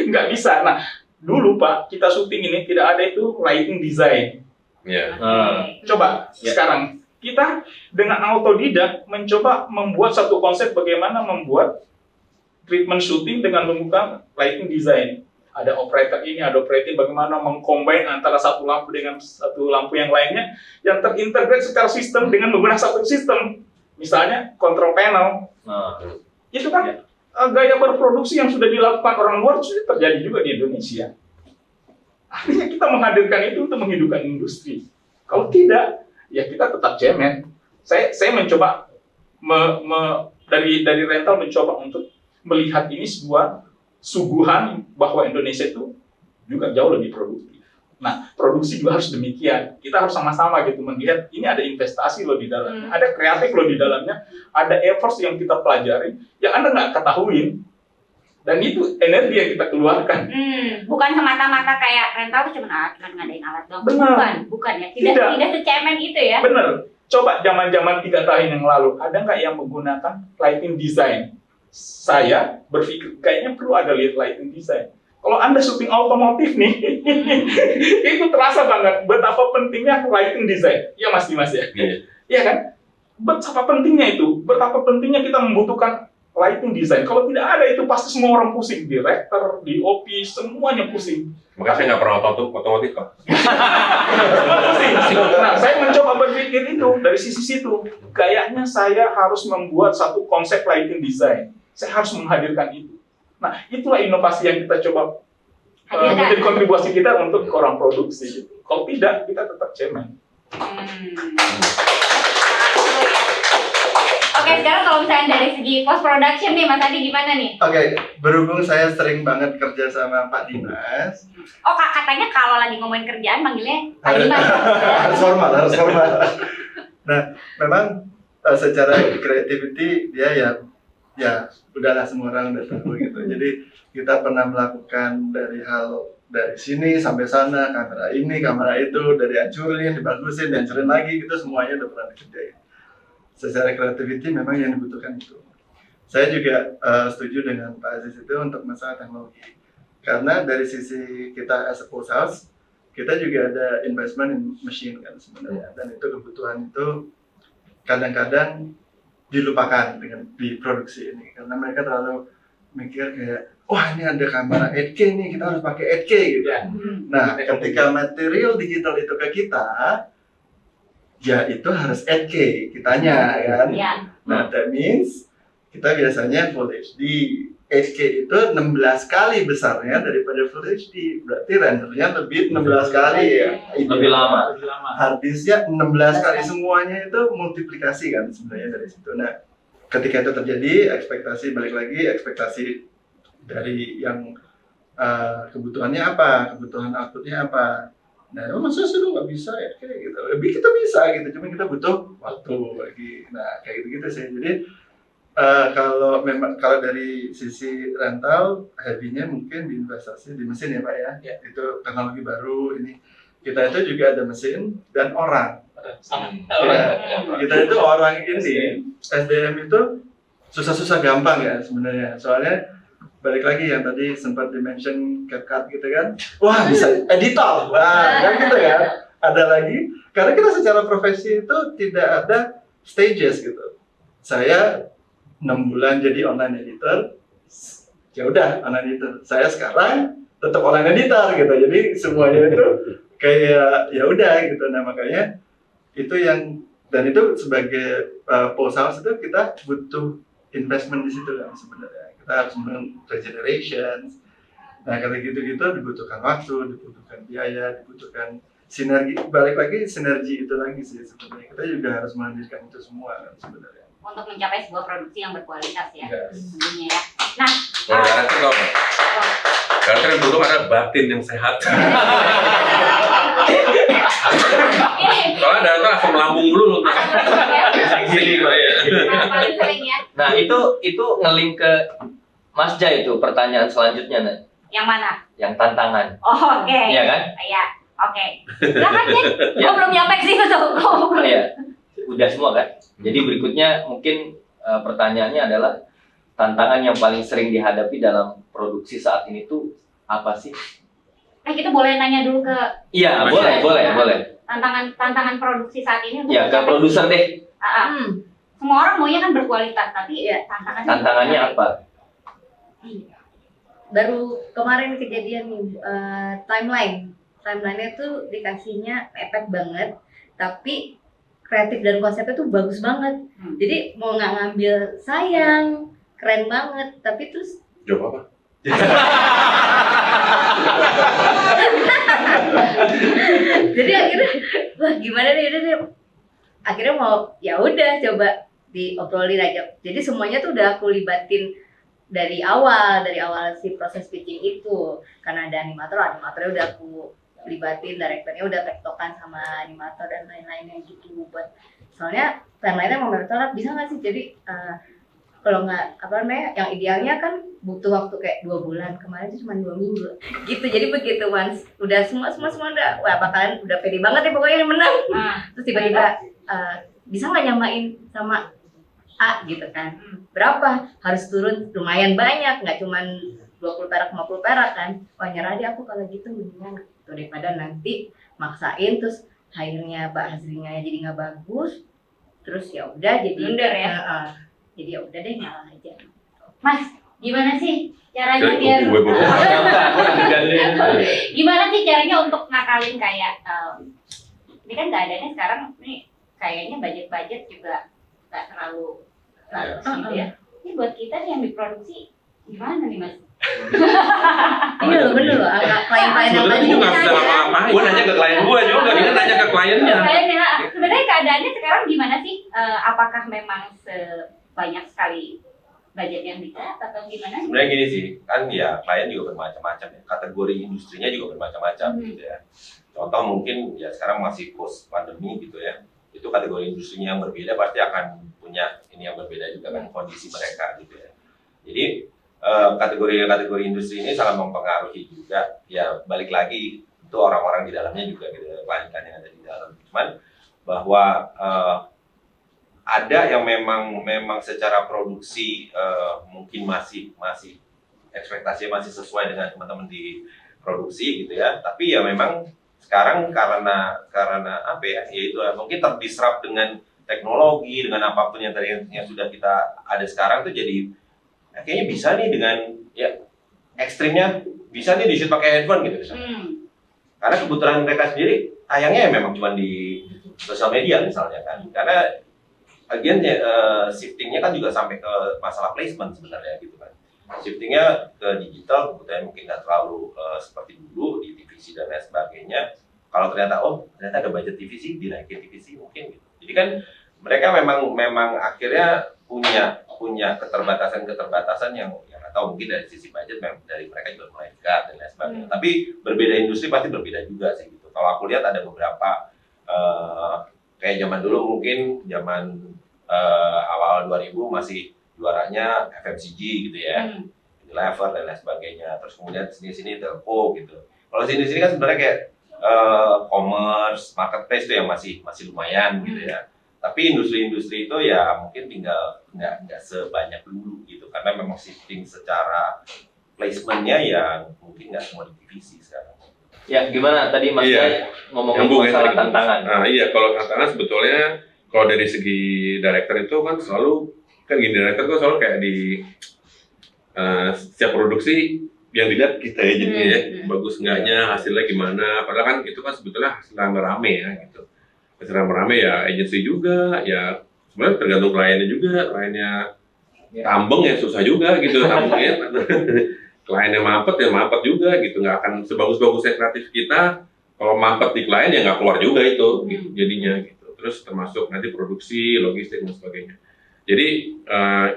Nggak bisa. Nah, dulu Pak, kita syuting ini tidak ada itu lighting design. Coba sekarang kita dengan autodidak mencoba membuat satu konsep bagaimana membuat treatment syuting dengan menggunakan lighting design. Ada operator ini, ada operator bagaimana mengcombine antara satu lampu dengan satu lampu yang lainnya yang terintegrate secara sistem dengan menggunakan satu sistem. Misalnya control panel. Itu kan gaya berproduksi yang sudah dilakukan orang luar sudah terjadi juga di Indonesia. Artinya kita menghadirkan itu untuk menghidupkan industri. Kalau tidak, ya kita tetap cemen. Saya mencoba dari rental mencoba untuk melihat ini sebuah suguhan bahwa Indonesia itu juga jauh lebih produktif. Nah, produksi juga harus demikian. Kita harus sama-sama gitu melihat ini ada investasi loh di dalamnya, ada kreatif loh di dalamnya, ada effort yang kita pelajari yang Anda nggak ketahuin. Dan itu energi yang kita keluarkan. Bukan semata-mata kayak rental itu cuma ngadain alat doang. Benar. Bukan ya. Tidak secemen itu ya. Benar. Coba zaman-zaman 3 tahun yang lalu, ada nggak yang menggunakan lighting design? Saya berpikir kayaknya perlu ada lighting design. Kalau Anda syuting otomotif nih, itu terasa banget betapa pentingnya lighting design. Iya Mas Dimas ya? Iya kan? Betapa pentingnya itu, betapa pentingnya kita membutuhkan lighting design. Kalau tidak ada itu pasti semua orang pusing, director, DOP, semuanya pusing. Makanya saya nggak pernah otomotif kok. Nah, saya mencoba berpikir itu dari sisi situ. Kayaknya saya harus membuat satu konsep lighting design. Saya harus menghadirkan itu. Nah, itulah inovasi yang kita coba menjadi kontribusi kita untuk orang produksi. Kalau tidak, kita tetap cemen. Oke, sekarang kalau misalnya dari segi post production nih, Mas Adi gimana nih? Oke, berhubung saya sering banget kerja sama Pak Dimas. Oh, katanya kalau lagi ngomongin kerjaan manggilnya Pak Dimas. harus formal. Nah, memang secara creativity dia ya udahlah semua orang udah tahu gitu. Jadi kita pernah melakukan dari hal dari sini sampai sana, kamera ini, kamera itu, dari hancurin, dibagusin, dihancurin lagi, gitu semuanya udah pernah dikerjain. Secara creativity memang yang dibutuhkan itu. Saya juga setuju dengan Pak Aziz itu untuk masalah teknologi. Karena dari sisi kita as a post house, kita juga ada investment in machine kan sebenarnya. Dan itu kebutuhan itu kadang-kadang dilupakan dengan di produksi ini. Karena mereka terlalu mikir kayak, wah ini ada kamera 8K nih, kita harus pakai 8K gitu. Nah, ketika material digital itu ke kita, ya itu harus 8K kitanya kan. Nah, that means kita biasanya Full HD. 8K itu 16 kali besarnya daripada Full HD. Berarti rendernya lebih 16 kali ya. Lebih lama. Hard disknya 16 kali, semuanya itu multiplikasi kan sebenarnya dari situ. Nah, ketika itu terjadi, balik lagi ekspektasi dari yang kebutuhannya apa, kebutuhan outputnya apa. Nah, masa sih lu nggak bisa ya kayak gitu. Lebih kita bisa gitu, cuma kita butuh waktu lagi. Nah, kayak gitu sih. Jadi kalau dari sisi rental, heavy-nya mungkin di investasi di mesin ya Pak ya. Itu teknologi baru ini. Kita itu juga ada mesin dan orang. Kita itu orang ini, SDM itu susah-susah gampang ya sebenarnya. Soalnya balik lagi yang tadi sempat di-mention CapCut gitu kan. Wah, bisa editor. Wah, kan gitu ya. Ada lagi, karena kita secara profesi itu tidak ada stages gitu. Saya 6 bulan jadi online editor, ya udah online editor. Saya sekarang tetap online editor gitu. Jadi semuanya itu kayak ya udah gitu. Nah, makanya itu yang, dan itu sebagai post house itu kita butuh investment di situ kan sebenarnya. Kita harus regeneration. Nah, kalau gitu-gitu dibutuhkan waktu, dibutuhkan biaya, dibutuhkan sinergi. Balik lagi sinergi itu lagi sih sebenarnya. Kita juga harus menghadirkan itu semua kan sebenarnya. Untuk mencapai sebuah produksi yang berkualitas ya, tentunya ya. Nah, Kalau karakter kok, karakter yang dulu ada batin yang sehat. Soalnya data asam lambung dulu. paling sering ya. Nah, itu ngelink ke Mas Jai itu pertanyaan selanjutnya nih. Yang mana? Yang tantangan. Oh, oke. Iya kan? Iya, oke. Silakan Jen. Gua belum nyampe ke situ tuh. Iya. Udah semua kan? Jadi berikutnya mungkin pertanyaannya adalah tantangan yang paling sering dihadapi dalam produksi saat ini tuh apa sih? Kita boleh nanya dulu ke Iya, boleh. tantangan produksi saat ini untuk Ya, ke mencapai- produser deh. Semua orang maunya kan berkualitas, tapi Tantangannya apa? Baru kemarin kejadian nih, timeline-nya tuh dikasihnya mepet banget, tapi kreatif dan konsepnya tuh bagus banget. Jadi mau nggak ngambil sayang, keren banget, tapi terus Jawab apa? jadi akhirnya wah gimana nih, akhirnya mau ya udah coba diobrolin aja. Jadi semuanya tuh udah aku libatin dari awal si proses pitching itu, karena ada animatornya udah aku libatin, direkturnya udah tektokan sama animator dan lain-lainnya gitu. Buat soalnya timeline-nya mau bertolak bisa nggak sih? Jadi kalau nggak yang idealnya kan butuh waktu kayak 2 bulan, kemarin itu cuma 2 minggu gitu. Jadi begitu once udah semua udah wah bakalan udah pede banget ya pokoknya yang menang. Terus tiba-tiba bisa nggak nyamain sama A gitu kan, berapa harus turun lumayan banyak, nggak cuma 20 perak 50 perak kan. Wah nyerah deh aku kalau gitu, mendingan gitu daripada nanti maksain terus akhirnya Mbak Hazrinya jadi nggak bagus, terus ya udah jadi blunder ya. Jadi ya udah deh ngalah aja. Mas, gimana sih caranya Jadi biar gue gimana sih caranya untuk ngakalin kayak ini kan keadaannya sekarang nih kayaknya budget juga nggak terlalu gitu ya. Ini buat kita nih yang diproduksi gimana nih Mas? Iya loh, bener loh, agak klien-klien yang Sebenarnya tadi gue nggak bisa ngapa-ngapain. Gue nanya ke klien gue juga, dia nanya ke kliennya. Sebenarnya keadaannya sekarang gimana sih? Apakah memang banyak sekali budget yang dikat atau gimana? Sebenarnya gini sih, kan ya klien juga bermacam-macam ya, kategori industrinya juga bermacam-macam gitu ya. Contoh mungkin ya sekarang masih post pandemi gitu ya, itu kategori industrinya yang berbeda pasti akan punya ini yang berbeda juga kan kondisi mereka gitu ya. Jadi kategori industri ini sangat mempengaruhi juga. Ya balik lagi itu orang-orang di dalamnya juga gitu, klien-klien yang ada di dalam. Cuman bahwa ada yang memang secara produksi mungkin masih ekspektasinya masih sesuai dengan teman-teman di produksi gitu ya. Tapi ya memang sekarang karena apa ya, yaitu mungkin terdisrupt dengan teknologi, dengan apapun yang tadi yang sudah kita ada sekarang tuh jadi kayaknya bisa nih dengan ya ekstrimnya bisa nih di-shoot pakai handphone gitu misalnya. Karena kebetulan mereka sendiri tayangnya ya memang cuma di sosial media misalnya kan. Karena again shiftingnya kan juga sampai ke masalah placement sebenarnya gitu kan. Shiftingnya ke digital kebetulan mungkin nggak terlalu seperti dulu di TVC dan lain sebagainya. Kalau ternyata ternyata ada budget TVC, dinaikin TVC mungkin gitu. Jadi kan mereka memang akhirnya punya keterbatasan yang atau mungkin dari sisi budget dari mereka juga mulai dekat dan lain sebagainya. Tapi berbeda industri pasti berbeda juga sih gitu. Kalau aku lihat ada beberapa kayak zaman dulu mungkin zaman awal 2000 masih juaranya FMCG gitu ya, Unilever dan lain sebagainya. Terus kemudian sini telco gitu. Kalau sini kan sebenarnya kayak commerce, marketplace itu yang masih lumayan gitu ya. Tapi industri-industri itu ya mungkin tinggal nggak sebanyak dulu gitu, karena memang shifting secara placementnya yang mungkin nggak semua di divisi sekarang. Ya, gimana tadi Mas Jai ngomongin masalah tantangan? Nah, iya, kalau tantangan sebetulnya kalau dari segi director itu kan selalu kan gini, director tuh selalu kayak di setiap produksi yang dilihat kita ya jadinya ya, bagus enggaknya, hasilnya gimana, padahal kan itu kan sebetulnya hasil rame-rame ya gitu. Hasil rame-rame ya agensi juga, ya sebenarnya tergantung kliennya juga, kliennya tambeng ya susah juga gitu tambengnya. Kliennya mampet ya mampet juga gitu, nggak akan sebagus-bagusnya kreatif kita kalau mampet di klien ya nggak keluar juga itu gitu, jadinya gitu. Terus termasuk nanti produksi, logistik dan sebagainya. Jadi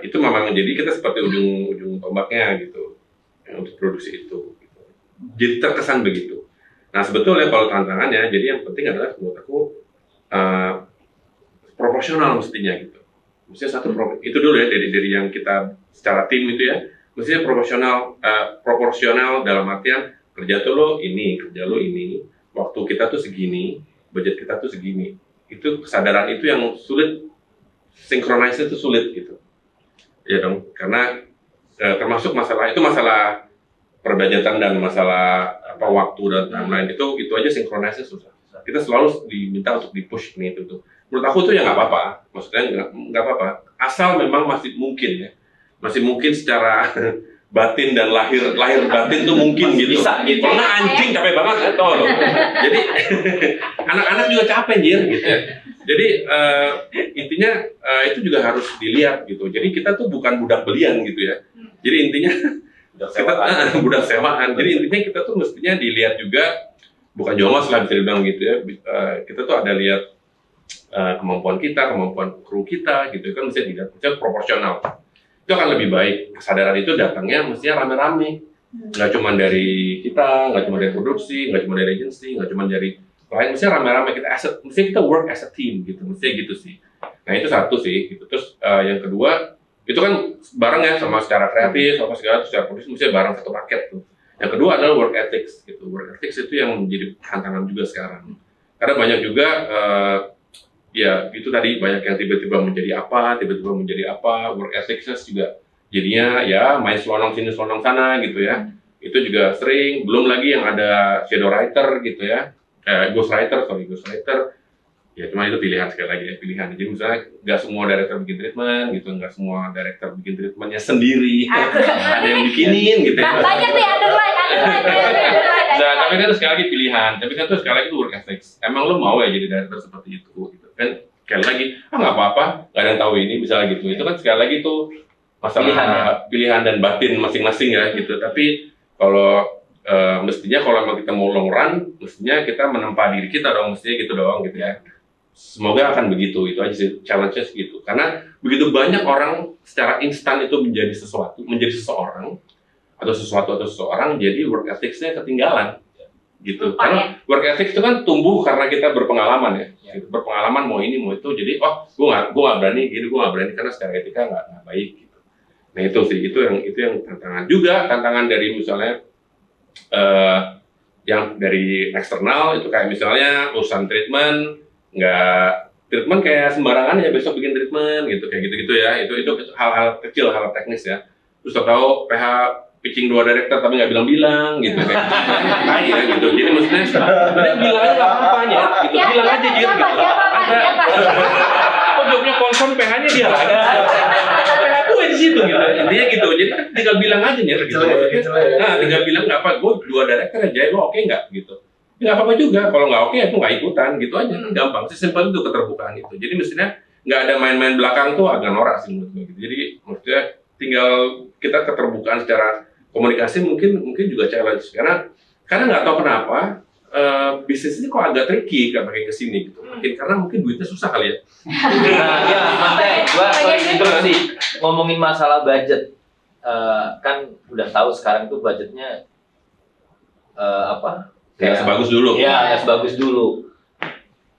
itu memang jadi kita seperti ujung tombaknya gitu ya, untuk produksi itu. Gitu. Jadi terkesan begitu. Nah sebetulnya kalau tantangannya, jadi yang penting adalah menurut aku proporsional mestinya gitu. Mestinya itu dulu ya dari yang kita secara tim itu ya. Mestinya proporsional dalam artian kerja lo ini, waktu kita tuh segini, budget kita tuh segini. Itu kesadaran itu yang sulit, synchronize itu sulit gitu. Ya dong, karena termasuk masalah perbudgetan dan masalah waktu dan timeline itu aja synchronize susah. Kita selalu diminta untuk di-push ini itu tuh. Menurut aku tuh ya nggak apa-apa, maksudnya nggak apa-apa. Asal memang masih mungkin secara batin dan lahir batin tuh mungkin gitu. Bisa gitu. Karena anjing capek banget atau jadi anak-anak juga capek gitu. Jadi intinya itu juga harus dilihat gitu. Jadi kita tuh bukan budak belian gitu ya. Jadi intinya budak sewaan. Jadi intinya kita tuh mestinya dilihat juga, bukan jomos lah bisa dibilang gitu ya. Kita tuh ada lihat kemampuan kita, kemampuan kru kita gitu kan, mesti dilihat, mesti proporsional. Itu akan lebih baik. Kesadaran itu datangnya mestinya rame-rame. Nggak cuma dari kita, nggak cuma dari produksi, nggak cuma dari agency, nggak cuma dari klien, mestinya rame-rame. Mestinya kita work as a team gitu, mestinya gitu sih. Nah itu satu sih. Gitu. Terus yang kedua, itu kan bareng ya sama secara kreatif, sama segala, secara produksi, mestinya bareng satu paket tuh. Yang kedua adalah work ethics gitu. Work ethics itu yang menjadi tantangan juga sekarang. Karena banyak juga ya itu tadi banyak yang tiba-tiba menjadi apa, work ethics juga jadinya ya main selonong sini selonong sana gitu ya. Itu juga sering, belum lagi yang ada shadow writer gitu ya, ghost writer. Ya cuma itu pilihan, sekali lagi ya, pilihan. Jadi misalnya nggak semua director bikin treatment gitu, nggak semua director bikin treatmentnya sendiri. Ada yang bikinin gitu ya. Banyak nih underline. Nah, tapi kan sekali lagi pilihan, tapi kan itu sekali lagi itu work ethics. Emang lo mau ya jadi director seperti itu gitu kan? Sekali lagi, nggak apa-apa, nggak ada yang tahu ini, misalnya gitu. Itu kan sekali lagi itu masalah pilihan dan batin masing-masing ya gitu. Tapi kalau mestinya kalau memang kita mau long run, mestinya kita menempa diri kita dong, mestinya gitu doang gitu ya. Semoga akan begitu, itu aja sih challenge-nya segitu. Karena begitu banyak orang secara instan itu menjadi seseorang atau seseorang, jadi work ethics-nya ketinggalan gitu. Karena work ethics itu kan tumbuh karena kita berpengalaman ya. Gitu. Berpengalaman mau ini mau itu, jadi gue nggak berani karena secara etika nggak baik gitu. Nah itu sih, itu yang tantangan juga, tantangan dari misalnya yang dari eksternal itu kayak misalnya urusan treatment, nggak treatment kayak sembarangan ya besok bikin treatment gitu, kayak gitu ya, itu hal-hal kecil, hal teknis ya. Terus tahu PH pitching 2 director tapi nggak bilang-bilang gitu kayak ya gitu. Jadi maksudnya dia bilang aja nggak apa-apa ya gitu, bilang aja gitu. Siapa? Oh jobnya konson PH-nya dia ada. PH gue di situ gitu. Intinya gitu. Jadi tinggal bilang aja nih gitu. Nah, tinggal bilang nggak apa, gue 2 director aja, lo oke nggak gitu. Ya nggak apa-apa juga. Kalau nggak oke, aku nggak ikutan gitu aja. Gampang. Sesimpel itu keterbukaan itu. Jadi mestinya nggak ada main-main belakang tuh agak norak sih menurut gue. Gitu. Jadi maksudnya tinggal kita keterbukaan secara komunikasi mungkin juga challenge karena nggak tahu kenapa bisnis ini kok agak tricky kalau pakai kesini gitu. Karena mungkin duitnya susah kali ya. Nah, ya, Mantai, gua interupsi ngomongin masalah budget. Kan udah tahu sekarang tuh budgetnya apa? Kayak sebagus dulu. Ya, sebagus dulu.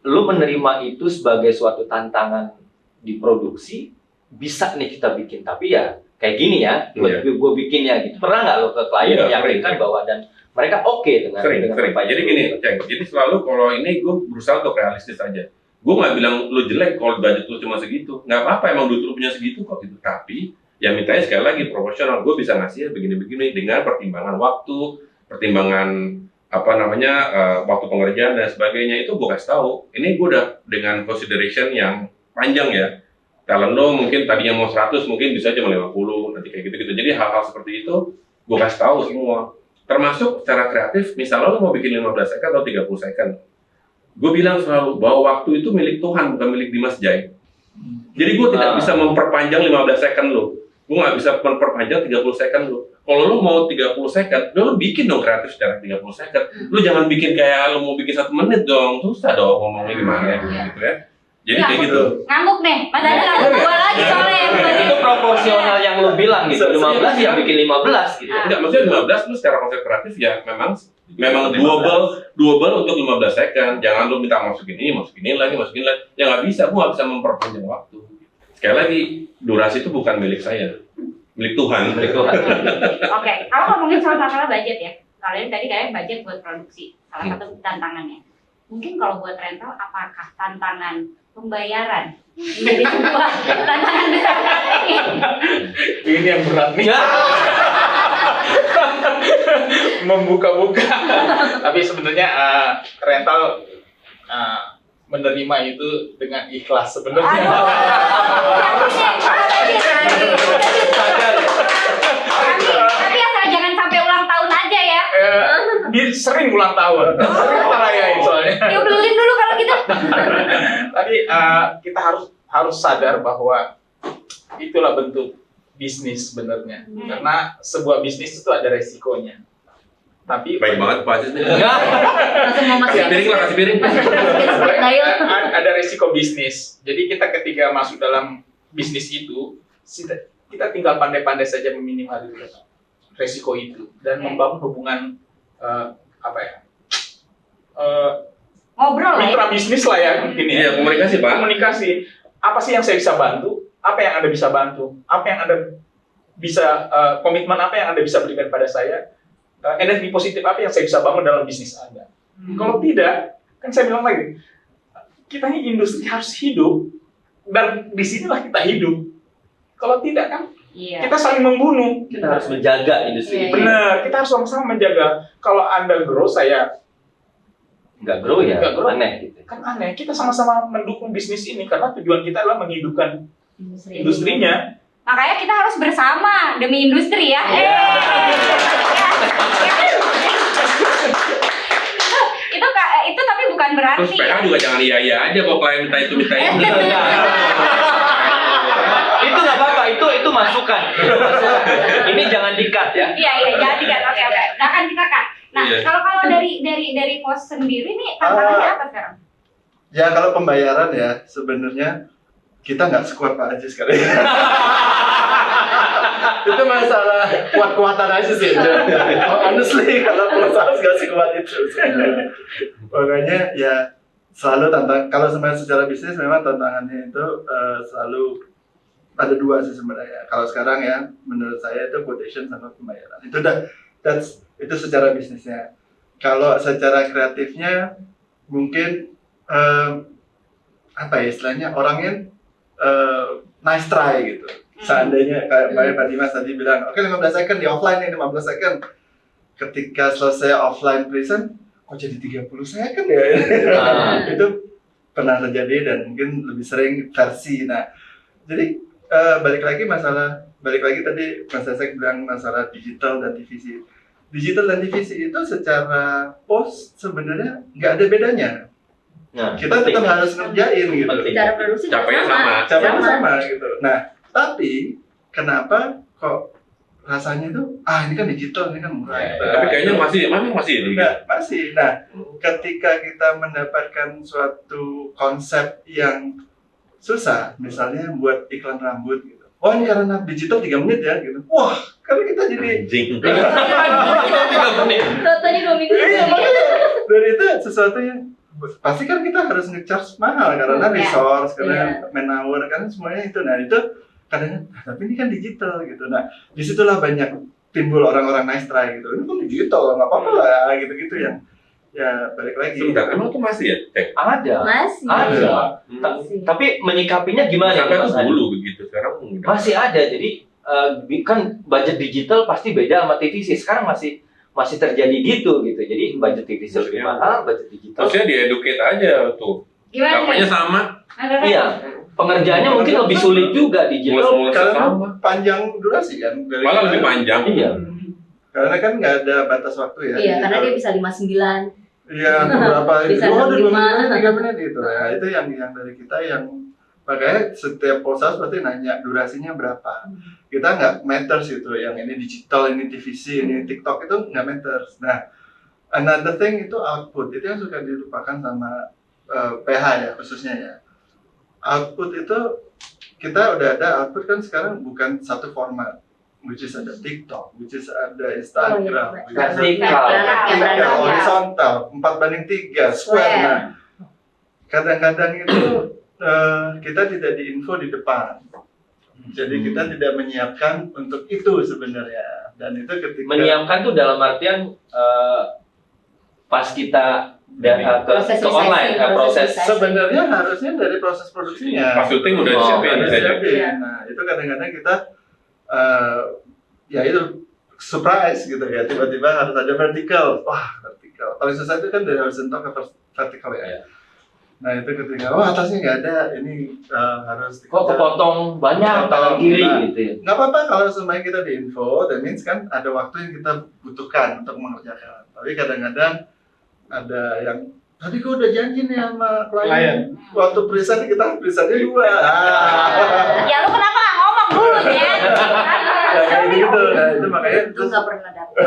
Lu menerima itu sebagai suatu tantangan di produksi, bisa nih kita bikin, tapi ya kayak gini ya, gue bikinnya gitu. Pernah nggak lo ke klien meyakinkan bahwa dan mereka oke dengan sering. Jadi gini, jadi selalu kalau ini gue berusaha untuk realistis aja. Gue nggak bilang lu jelek kalau budget lu cuma segitu, nggak apa-apa emang duit lu punya segitu kok gitu. Tapi ya mintanya sekali lagi proporsional. Gue bisa ngasih begini-begini dengan pertimbangan waktu, pertimbangan waktu pengerjaan dan sebagainya itu gue kasih tahu. Ini gue udah dengan consideration yang panjang ya. Talent lo mungkin tadinya mau 100 mungkin bisa aja 50 nanti kayak gitu-gitu. Jadi hal-hal seperti itu gue kasih tahu semua. Termasuk secara kreatif, misalnya lo mau bikin 15 second atau 30 second. Gue bilang selalu bahwa waktu itu milik Tuhan bukan milik Dimas Jai. Jadi gue tidak bisa memperpanjang 15 second lo. Gue nggak bisa memperpanjang 30 second lo. Kalau lo mau 30 second, lo bikin dong kreatif secara 30 second. Lo jangan bikin kayak lo mau bikin 1 menit dong. Susah dong ngomongnya gimana gitu ya. Jadi kayak gitu. Ngamuk nih, Mas Adi ngamuk gua lagi soalnya yang itu proporsional yang lu bilang gitu. 15 ya bikin 15 gitu. Enggak, maksudnya 15 lu secara konsep kreatif ya memang doable untuk 15 second. Jangan lu minta masukin ini lagi. Ya nggak bisa, gua nggak bisa memperpanjang waktu. Sekali lagi, durasi itu bukan milik saya, milik Tuhan. Oke, kalau ngomongin soal masalah budget ya, kalian budget buat produksi, salah satu tantangannya. Mungkin kalau buat rental, apakah tantangan pembayaran menjadi sebuah tantangan besar? Ini yang berat nih. Membuka-buka. Tapi sebenarnya rental menerima itu dengan ikhlas sebenarnya. Tapi asal jangan sampai ulang tahun aja ya. Sering ulang tahun, sering kita rayain soalnya. Yuk beliin dulu kalau gitu. Tapi kita harus sadar bahwa itulah bentuk bisnis sebenarnya. Karena sebuah bisnis itu ada resikonya. Tapi baik banget Pak Aziz nih. Langsung mau Kasih piring. Ada resiko bisnis. Jadi kita ketika masuk dalam bisnis itu, kita tinggal pandai-pandai saja meminimalisir resiko itu dan membangun hubungan ngobrol mitra bisnis lah ya mungkin ya. Iya, komunikasi Pak. Komunikasi. Apa sih yang saya bisa bantu? Apa yang Anda bisa bantu? Apa yang Anda bisa komitmen apa yang Anda bisa berikan pada saya? Energi positif apa yang saya bisa bangun dalam bisnis Anda? Kalau tidak, kan saya bilang lagi, kita ini industri harus hidup dan disinilah kita hidup. Kalau tidak kan kita saling membunuh. Kita harus menjaga industri. Benar, kita harus sama-sama menjaga. Kalau Anda grow, saya nggak grow ya, nggak grow. Aneh gitu. Kan aneh, kita sama-sama mendukung bisnis ini karena tujuan kita adalah menghidupkan industrinya. Makanya kita harus bersama demi industri ya. Itu tapi bukan berarti. Terus PH juga jangan iya aja kalau klien minta itu. Itu nggak apa-apa, itu masukan. Ini jangan di-cut ya. Iya, jangan di-cut. Oke. Nah kan kita cut. Nah, kalau dari pos sendiri nih tantangannya apa sekarang? Ya kalau pembayaran ya sebenarnya kita nggak sekuat Pak Aziz kali. Itu masalah kuat-kuatan aja sih. Honestly kalau perusahaan nggak sekuat itu. Makanya ya selalu kalau secara bisnis memang tantangannya itu selalu ada dua sih sebenarnya. Kalau sekarang ya, menurut saya itu quotation sama pembayaran. Itu itu secara bisnisnya. Kalau secara kreatifnya mungkin apa ya istilahnya orangnya nice try gitu. Seandainya kayak Mbak Dimas tadi bilang, oke 15 second di offline nih 15 second. Ketika selesai offline present, kok jadi 30 second ya? Itu pernah terjadi dan mungkin lebih sering versi. Nah, jadi balik lagi tadi Mas Sesek bilang masalah digital dan TVC. Digital dan TVC itu secara post sebenarnya nggak ada bedanya. Nah, Kita tetap harus ngerjain gitu. Penting. Cara produksi juga Capeknya sama. Caranya sama gitu. Nah, tapi kenapa kok rasanya itu ini kan digital, ini kan murah. Ya, gitu. Tapi kayaknya masih Nah, masih. Nah, ketika kita mendapatkan suatu konsep yang susah, misalnya buat iklan rambut gitu. Oh, ini karena digital 3 menit ya gitu. Wah, karena kita jadi anjing. Fotonya 2 minggu. iya, makanya dari itu sesuatu yang pasti kan kita harus nge-charge mahal karena resource, karena man-hour kan semuanya itu. Nah, itu kadang tapi ini kan digital gitu. Nah, disitulah banyak timbul orang-orang nice try gitu. Ini kan digital, nggak apa-apa lah gitu-gitu yang ya balik lagi. Sebentar, emang tuh masih ya? Ada. Masih. Ada. Tapi menyikapinya gimana Sampai Mas tuh Adi? dulu begitu, sekarang udah. Masih ada. Jadi kan budget digital pasti beda sama TVC. Sekarang masih terjadi gitu. Jadi budget TVC lebih mahal, budget digital. Maksudnya di-educate aja tuh. Gimana? Capeknya sama, Iya. Pengerjaannya mungkin lebih sulit juga digital. mulus-mulusnya Karena sama. panjang durasi kan. Dari Malah kita- lebih panjang. Iya. Karena kan nggak ada batas waktu ya. Iya, karena dia Jadi bisa 59. iya, beberapa Bisa itu. Oh, 2 65. menit, 3 menit gitu. Ya, itu yang dari kita yang makanya setiap pulsa pasti nanya durasinya berapa. Kita nggak matters itu, yang ini digital, ini TVC, ini TikTok itu nggak matters. Nah, another thing itu output, itu yang suka dilupakan sama PH ya khususnya ya. Output itu kita udah ada output kan sekarang bukan satu format, which is ada TikTok, which is ada Instagram, which is ada Vertikal. vertikal, horizontal, 4:3, square. Nah, kadang-kadang itu kita tidak diinfo di depan. Jadi kita tidak menyiapkan untuk itu sebenarnya. Dan itu ketika Menyiapkan tuh dalam artian pas kita Proses ke online, research, proses proses sebenarnya harusnya dari proses produksinya. Pas syuting udah Oh, disiapin. Udah Saya disiapin. Nah, itu kadang-kadang kita ya itu surprise gitu ya. Tiba-tiba harus ada vertikal. Wah, vertikal. Paling susah itu kan dari horizontal ke vertikal ya. Iya. Nah, itu ketika atasnya nggak ada, ini harus kok kepotong banyak kanan kiri Nah, gitu ya. nggak apa-apa kalau semuanya kita diinfo, that means kan ada waktu yang kita butuhkan untuk mengerjakan. Tapi kadang-kadang ada yang tadi gue udah janji nih sama klien. Waktu present kita presentnya 2. Ya lu kenapa nggak ngomong dulu ya? Ya kayak gitu. Nah, itu makanya Itu nggak pernah dapet.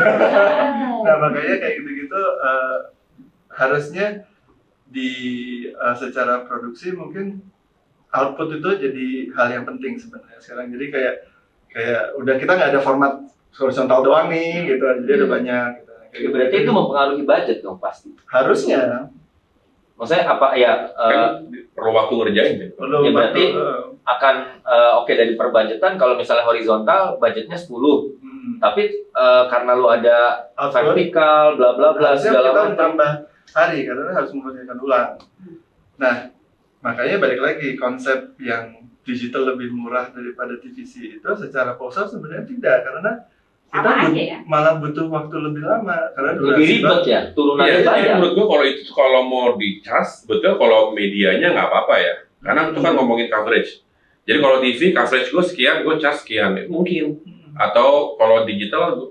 nah makanya kayak gitu-gitu harusnya di secara produksi mungkin output itu jadi hal yang penting sebenarnya sekarang. Jadi kayak udah kita nggak ada format horizontal doang nih gitu, jadi ada banyak. Gitu. Ya, berarti itu mempengaruhi budget dong pasti. Harusnya. Maksudnya apa ya? kan perlu waktu ngerjain ya. Belum Ya, berarti waktu, Akan oke dari perbajetan kalau misalnya horizontal budgetnya 10. Tapi karena lu ada output. vertikal bla bla bla Harusnya segala kita macam. tambah hari karena harus mengerjakan ulang. Nah, makanya balik lagi konsep yang digital lebih murah daripada TVC itu secara pulsa sebenarnya tidak, karena kita Sama aja ya. malah butuh waktu lebih lama karena Lebih durasi ribet ya, turunannya Iya, jadi banyak. menurut gua kalau itu kalau mau dicas, betul kalau medianya nggak apa-apa ya. Karena itu kan ngomongin coverage. Jadi kalau TV coverage gua sekian, gua cas sekian, mungkin. Atau kalau digital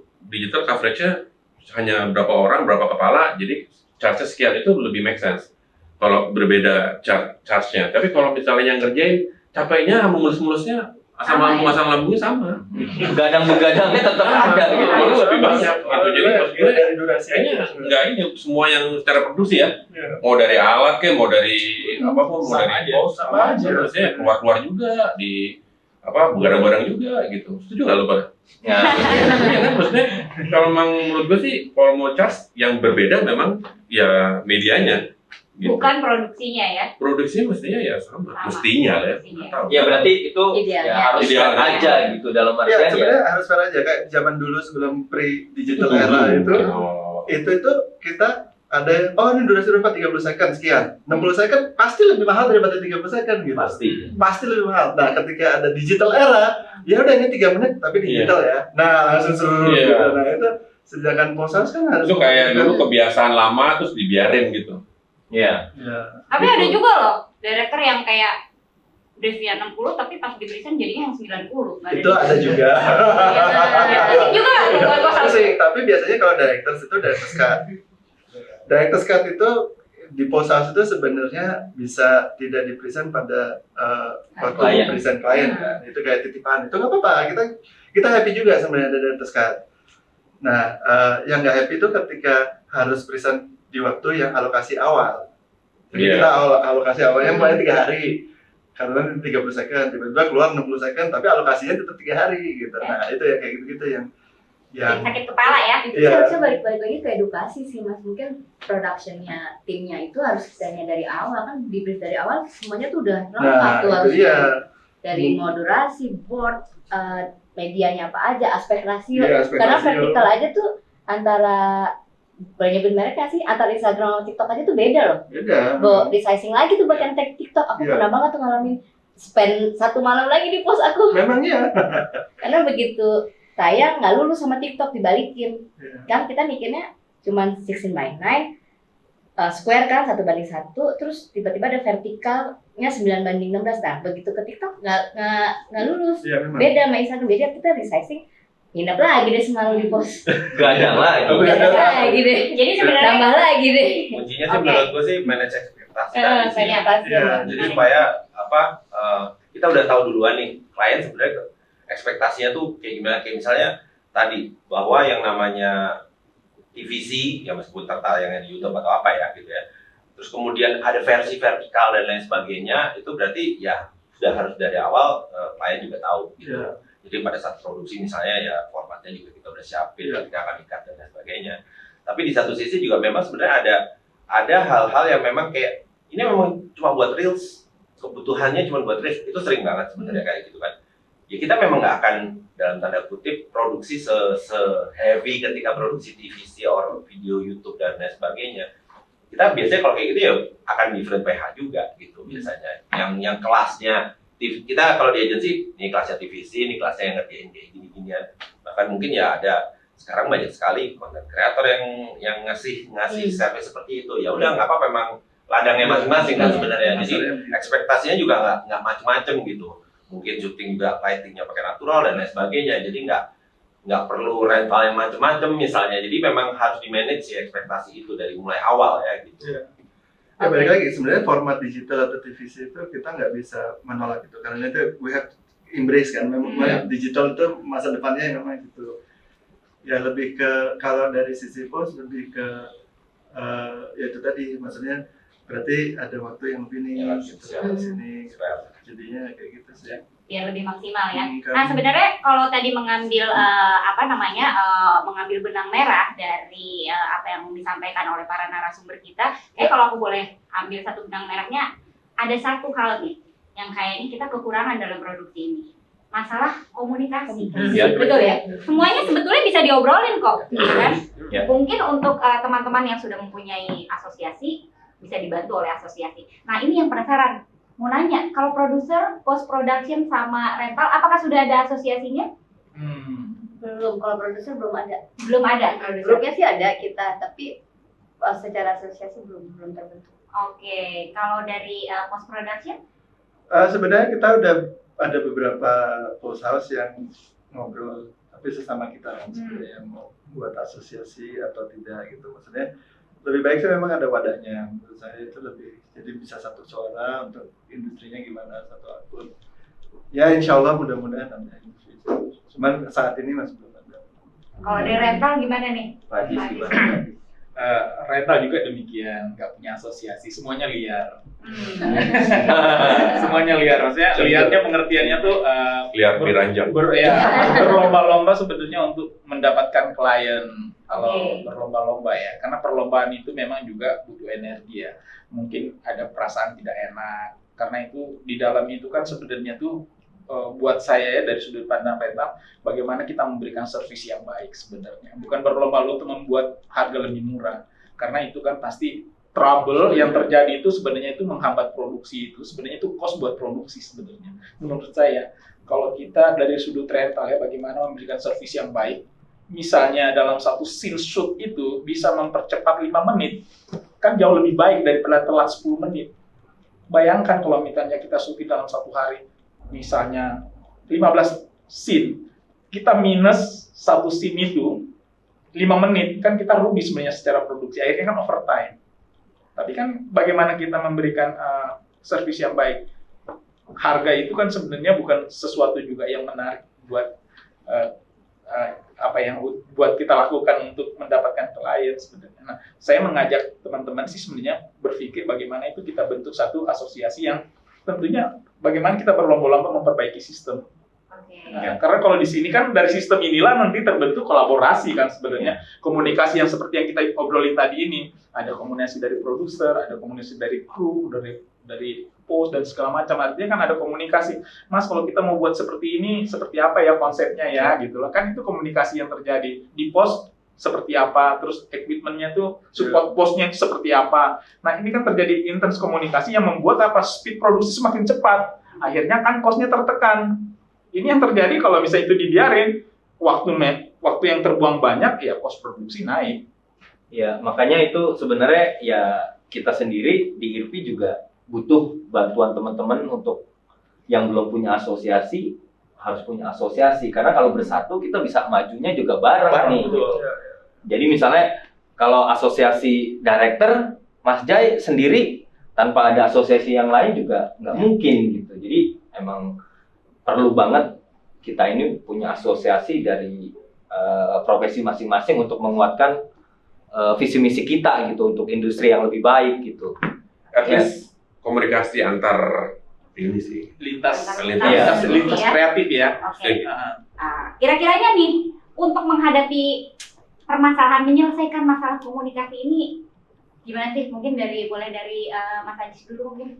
coverage-nya hanya berapa orang, berapa kepala, jadi charge-nya sekian itu lebih make sense. Kalau berbeda charge-nya. Tapi kalau misalnya yang ngerjain, capeknya sama mulus-mulusnya sama Sama ya? memasang lambungnya sama. Begadang-begadangnya tetap ada gitu. Itu lebih banyak. Gitu. Jadi maksud gue, dari durasi kayaknya nggak ini semua yang secara produksi ya. Iya. Mau dari alat ke, mau dari apapun, mau Sama dari aja. pos, Sama aja. Maksudnya keluar-keluar juga di begadang-begadang juga gitu. Setuju nggak lo pada? Ya. Iya kan maksudnya kalau memang menurut gue sih kalau mau cas yang berbeda memang ya medianya Gitu. Bukan produksinya ya. Produksi mestinya ya sama. Sama. Mestinya ya. Mestinya. Nggak tahu. Ya berarti itu Idealnya. ya harus fair Idealnya. aja gitu dalam Ya artian ya. sebenarnya harus fair aja kayak zaman dulu sebelum pre-digital era itu. Oh. Itu kita ada ini durasi rupa 30 second sekian. 60 second pasti lebih mahal daripada 30 second gitu. Pasti lebih mahal. Nah, ketika ada digital era, ya udah ini 3 menit tapi digital ya. Nah, langsung seru. Iya. Gitu. Nah, itu sedangkan pos-house kan harus Itu kayak dulu kebiasaan lama terus dibiarin gitu. Iya. Ya. Tapi Gitu. ada juga loh director yang kayak briefnya 60 tapi pas diberikan jadinya yang 90. Nggak Itu ada juga. Pusing juga nggak tuh buat bos harus- Pusing, tapi biasanya kalau directors itu director's cut. Director's cut itu di post house itu sebenarnya bisa tidak di-present pada waktu Klien. present klien kan. Itu kayak titipan. Itu nggak apa-apa. Kita happy juga sebenarnya ada director's cut. Nah, yang nggak happy itu ketika harus present di waktu yang alokasi awal. Jadi Iya. kita alokasi awalnya mulai 3 hari. Karena 30 second, tiba-tiba keluar 60 second, tapi alokasinya tetap 3 hari gitu. Nah, itu ya kayak gitu-gitu yang Bikin sakit kepala ya. Itu Iya. harusnya balik-balik lagi ke edukasi sih mas. Mungkin productionnya timnya itu harus kitanya dari awal kan, di brief dari awal semuanya tuh udah lengkap nah, tuh itu harusnya. dia. Dari mau durasi, board, medianya apa aja, aspek rasio. Iya, aspek Karena rasio. vertikal aja tuh antara boleh nyebut merek nggak sih? Antara Instagram sama TikTok aja tuh beda loh. Beda. Resizing lagi tuh bagian tag TikTok. Aku Iya. pernah banget tuh ngalamin spend 1 malam lagi di post aku. Memang iya. Karena begitu tayang nggak lulus sama TikTok dibalikin. Iya. Kan kita mikirnya cuman 16:9 square kan 1:1, terus tiba-tiba ada vertikalnya 9:16. Nah begitu ke TikTok nggak lulus. Iya memang. Beda sama Instagram, beda kita resizing nginep lagi deh semalam di post. Gadang lagi. Nginep lagi deh. Jadi sebenarnya Nambah lagi deh. Kuncinya sih Oke. menurut gue sih manage ekspektasi tadi sih. Banyak pasti. Iya, Jadi supaya kita udah tahu duluan nih klien sebenarnya ekspektasinya tuh kayak gimana, kayak misalnya tadi bahwa yang namanya TVC yang meskipun tertayangnya di YouTube atau apa ya gitu ya, terus kemudian ada versi vertikal dan lain sebagainya, itu berarti ya sudah harus dari awal klien juga tahu gitu. Iya. Jadi pada saat produksi misalnya ya formatnya juga kita udah siapin, Iya. kita akan ikat dan lain sebagainya. Tapi di satu sisi juga memang sebenarnya ada hal-hal yang memang kayak ini memang cuma buat reels, kebutuhannya cuma buat reels, itu sering banget sebenarnya kayak gitu kan. Ya kita memang nggak akan dalam tanda kutip produksi se-heavy ketika produksi TVC or video YouTube dan lain sebagainya. Kita biasanya kalau kayak gitu ya akan different PH juga gitu biasanya. Yang kelasnya kita kalau di agency ini kelasnya TVC, ini kelasnya yang ngerjain kayak gini-ginian. Bahkan mungkin ya ada sekarang banyak sekali konten kreator yang ngasih service seperti itu. Ya udah nggak apa-apa, memang ladangnya masing-masing kan sebenarnya. Jadi ekspektasinya juga nggak macem-macem gitu. Mungkin syuting juga lightingnya pakai natural dan lain sebagainya. Jadi nggak perlu rental yang macem-macem misalnya. Jadi memang harus di manage si ekspektasi itu dari mulai awal ya gitu. Iya. Ya balik lagi sebenarnya format digital atau TVC itu kita nggak bisa menolak itu karena itu we have to embrace kan. Memang digital itu masa depannya memang gitu. Ya lebih ke kalau dari sisi post lebih ke ya itu tadi maksudnya berarti ada waktu yang lebih nih Ya, gitu ya. di sini jadinya kayak gitu sih. biar lebih maksimal ya. Kan. Nah sebenarnya kalau tadi mengambil mengambil benang merah dari apa yang disampaikan oleh para narasumber kita, kalau aku boleh ambil satu benang merahnya, ada satu hal nih yang kayaknya kita kekurangan dalam produksi ini, masalah komunikasi. Ya. Betul ya. Semuanya sebetulnya bisa diobrolin kok, gitu kan? Ya. Mungkin untuk teman-teman yang sudah mempunyai asosiasi bisa dibantu oleh asosiasi. Nah ini yang penasaran. Mau nanya, kalau produser, post production sama rental, apakah sudah ada asosiasinya? Belum, kalau produser belum ada. Belum ada produser. Grupnya sih ada kita, tapi secara asosiasi belum terbentuk. Oke, kalau dari post production? Sebenarnya kita udah ada beberapa post house yang ngobrol, tapi sesama kita kan sebenarnya mau buat asosiasi atau tidak gitu. Maksudnya lebih baik sih memang ada wadahnya. Menurut saya itu lebih jadi bisa satu suara untuk industrinya gimana, satu akun. Ya insya Allah mudah-mudahan ada industri. Cuman saat ini masih belum ada. Kalau dari rental gimana nih? Rajis gimana? Rental juga demikian, nggak punya asosiasi, semuanya liar. Hmm. Semuanya liar, maksudnya liarnya pengertiannya tuh Liar piranjang. berlomba-lomba sebenarnya untuk mendapatkan klien kalau berlomba-lomba ya, karena perlombaan itu memang juga butuh energi ya. Mungkin ada perasaan tidak enak, karena itu di dalam itu kan sebenarnya tuh buat saya ya dari sudut pandang rental, bagaimana kita memberikan servis yang baik sebenarnya. Bukan berlomba-lomba untuk membuat harga lebih murah, karena itu kan pasti trouble yang terjadi itu sebenarnya itu menghambat produksi itu, sebenarnya itu cost buat produksi sebenarnya. Menurut saya, kalau kita dari sudut rental ya, bagaimana memberikan servis yang baik, misalnya dalam satu scene shoot itu bisa mempercepat 5 menit, kan jauh lebih baik daripada telat 10 menit. Bayangkan kalau misalnya kita syuting dalam satu hari, misalnya 15 scene, kita minus satu scene itu 5 menit, kan kita rugi sebenarnya secara produksi, akhirnya kan overtime. Tapi kan bagaimana kita memberikan servis yang baik. Harga itu kan sebenarnya bukan sesuatu juga yang menarik buat apa yang buat kita lakukan untuk mendapatkan klien sebenarnya. Nah, saya mengajak teman-teman sih sebenarnya berpikir bagaimana itu kita bentuk satu asosiasi yang tentunya bagaimana kita berlomba-lomba memperbaiki sistem. Ya, karena kalau di sini kan dari sistem inilah nanti terbentuk kolaborasi kan sebenarnya, komunikasi yang seperti yang kita obrolin tadi ini, ada komunikasi dari produser, ada komunikasi dari kru, dari post dan segala macam, artinya kan ada komunikasi. Mas, kalau kita mau buat seperti ini, seperti apa ya konsepnya ya gitu loh, kan itu komunikasi yang terjadi di post seperti apa, terus equipment-nya tuh support postnya seperti apa. Nah ini kan terjadi intens komunikasi yang membuat apa speed produksi semakin cepat, akhirnya kan cost-nya tertekan. Ini yang terjadi kalau misalnya itu dibiarin, waktu yang terbuang banyak, ya cost produksi naik. Ya, makanya itu sebenarnya ya kita sendiri di IRPI juga butuh bantuan teman-teman untuk yang belum punya asosiasi, harus punya asosiasi. Karena kalau bersatu kita bisa majunya juga bareng nih. Betul. Jadi misalnya kalau asosiasi director, Mas Jai sendiri tanpa ada asosiasi yang lain juga nggak mungkin gitu. Jadi emang perlu banget kita ini punya asosiasi dari profesi masing-masing untuk menguatkan visi misi kita gitu untuk industri yang lebih baik gitu. At least komunikasi antar ini sih. Lintas Lintas kreatif ya. Oke. Kira-kiranya nih untuk menghadapi permasalahan, menyelesaikan masalah komunikasi ini gimana sih? Mungkin mulai dari Mas Ajis dulu mungkin.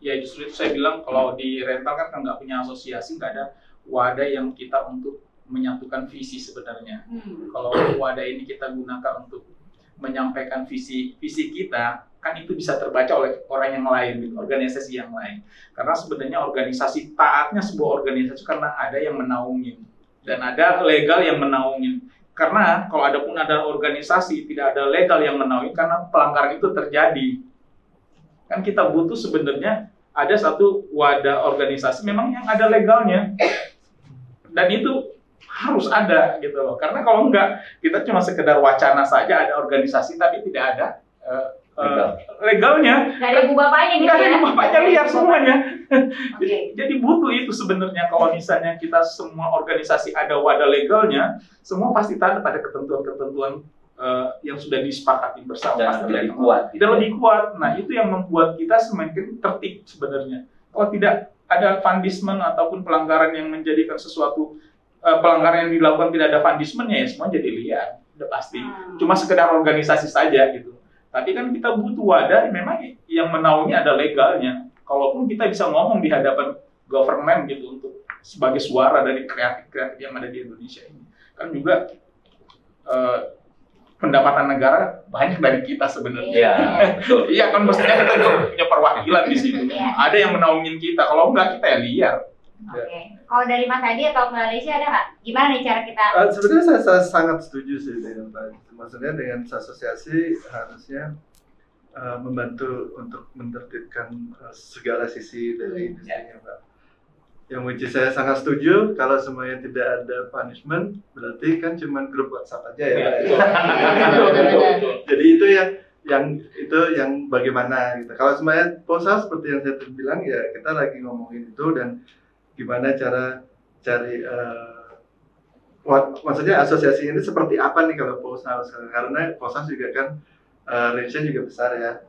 Ya justru itu saya bilang kalau di rental kan nggak punya asosiasi, nggak ada wadah yang kita untuk menyatukan visi sebenarnya. Kalau wadah ini kita gunakan untuk menyampaikan visi kita, kan itu bisa terbaca oleh orang yang lain, gitu, organisasi yang lain. Karena sebenarnya organisasi taatnya sebuah organisasi karena ada yang menaungin dan ada legal yang menaungin. Karena kalau ada organisasi tidak ada legal yang menaungi karena pelanggaran itu terjadi. Kan kita butuh sebenarnya ada satu wadah organisasi memang yang ada legalnya. Dan itu harus ada gitu loh. Karena kalau enggak kita cuma sekedar wacana saja ada organisasi tapi tidak ada legalnya. Nggak ada ibu bapaknya gitu Nggak ada ya? ibu bapaknya liar semuanya. Oke. Jadi butuh itu sebenarnya kalau misalnya kita semua organisasi ada wadah legalnya, semua pasti taat pada ketentuan-ketentuan yang sudah disepakati bersama. Dan Pasti lebih kuat. tidak lebih kuat. Nah itu yang membuat kita semakin tertib sebenarnya. Kalau tidak ada punishment ataupun pelanggaran yang menjadikan sesuatu pelanggaran yang dilakukan tidak ada punishment-nya, ya semua jadi liar, udah pasti. Cuma sekedar organisasi saja gitu. Tapi kan kita butuh wadah memang yang menaungi ada legalnya. Kalaupun kita bisa ngomong di hadapan government gitu untuk sebagai suara dari kreatif yang ada di Indonesia ini, kan juga pendapatan negara banyak dari kita sebenarnya. Iya, betul. Iya kan mestinya kita juga punya perwakilan di situ. Ada yang menaungin kita. Kalau enggak kita ya liar. Oke. Kalau dari Mas Adi atau Malaysia ada nggak? Gimana nih cara kita? Sebenarnya saya sangat setuju sih dengan Pak. Maksudnya dengan asosiasi harusnya membantu untuk menertibkan segala sisi dari industrinya, Pak. Yang which is saya sangat setuju kalau semuanya tidak ada punishment, berarti kan cuma grup WhatsApp aja ya. Jadi itu yang bagaimana gitu. Kalau semuanya proposal seperti yang saya bilang ya kita lagi ngomongin itu dan gimana cara cari maksudnya asosiasi ini seperti apa nih kalau proposal karena proposal juga kan range-nya juga besar ya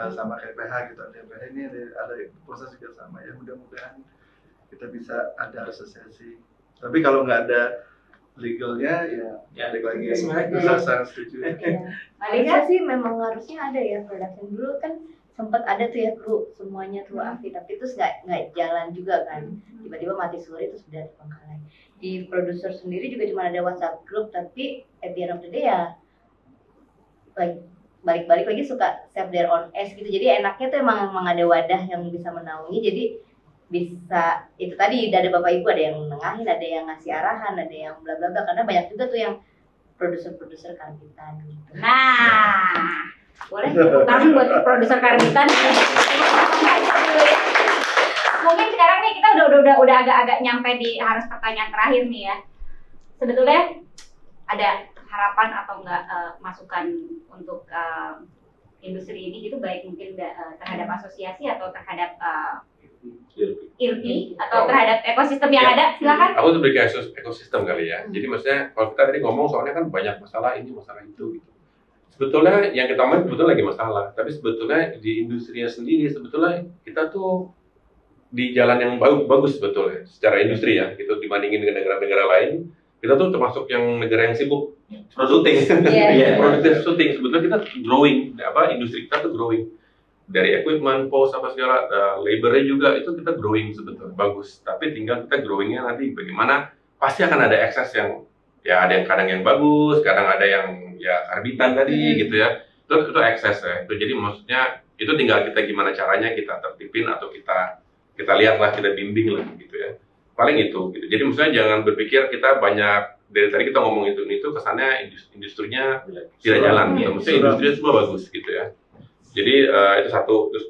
sama kayak PH gitu. Ada PH ini ada proposal juga sama ya, mudah-mudahan kita bisa ada asosiasi. Tapi kalau nggak ada legalnya Ya. balik lagi Sebenarnya saya setuju. Malaysia sih memang harusnya ada ya production. Dulu kan sempat ada tuh ya kru semuanya tuh AFI, tapi terus nggak jalan juga kan. Tiba-tiba mati suri terus udah terbengkalai. Di produser sendiri juga cuma ada WhatsApp group, tapi at the end of the day ya balik-balik lagi suka save their own ass gitu. Jadi enaknya tuh emang ada wadah yang bisa menaungi. Jadi bisa itu tadi ada bapak ibu, ada yang nengahin, ada yang ngasih arahan, ada yang bla bla bla, karena banyak juga tuh yang produser karbitan gitu. Nah, boleh tepuk tangan buat produser karbitan. Mungkin sekarang nih kita udah agak-agak nyampe di harus pertanyaan terakhir nih ya. Sebetulnya ada harapan atau enggak masukan untuk industri ini gitu, baik mungkin terhadap asosiasi atau terhadap IRPI atau terhadap ekosistem yang ada, silakan. Aku tuh beri ekosistem kali ya. Jadi maksudnya kalau kita tadi ngomong soalnya kan banyak masalah ini, masalah itu gitu. Sebetulnya yang kita omongin sebetulnya lagi masalah, tapi sebetulnya di industrinya sendiri sebetulnya kita tuh di jalan yang bagus sebetulnya secara industri ya, gitu dibandingin dengan negara-negara lain. Kita tuh termasuk yang negara yang sibuk Produktif. produktif shooting. Sebetulnya kita growing, industri kita tuh growing. Dari equipment, post apa segala, labornya juga itu kita growing sebetulnya bagus. Tapi tinggal kita growingnya nanti bagaimana, pasti akan ada ekses yang ya ada yang kadang yang bagus, kadang ada yang ya karbitan tadi gitu ya. Itu ekses ya. Itu jadi maksudnya itu tinggal kita gimana caranya kita tertipin atau kita lihatlah, kita bimbing lah gitu ya. Paling itu gitu. Jadi maksudnya jangan berpikir kita banyak dari tadi kita ngomong itu kesannya industrinya tidak jalan gitu. Maksudnya industrinya semua bagus gitu ya. Jadi itu satu. Terus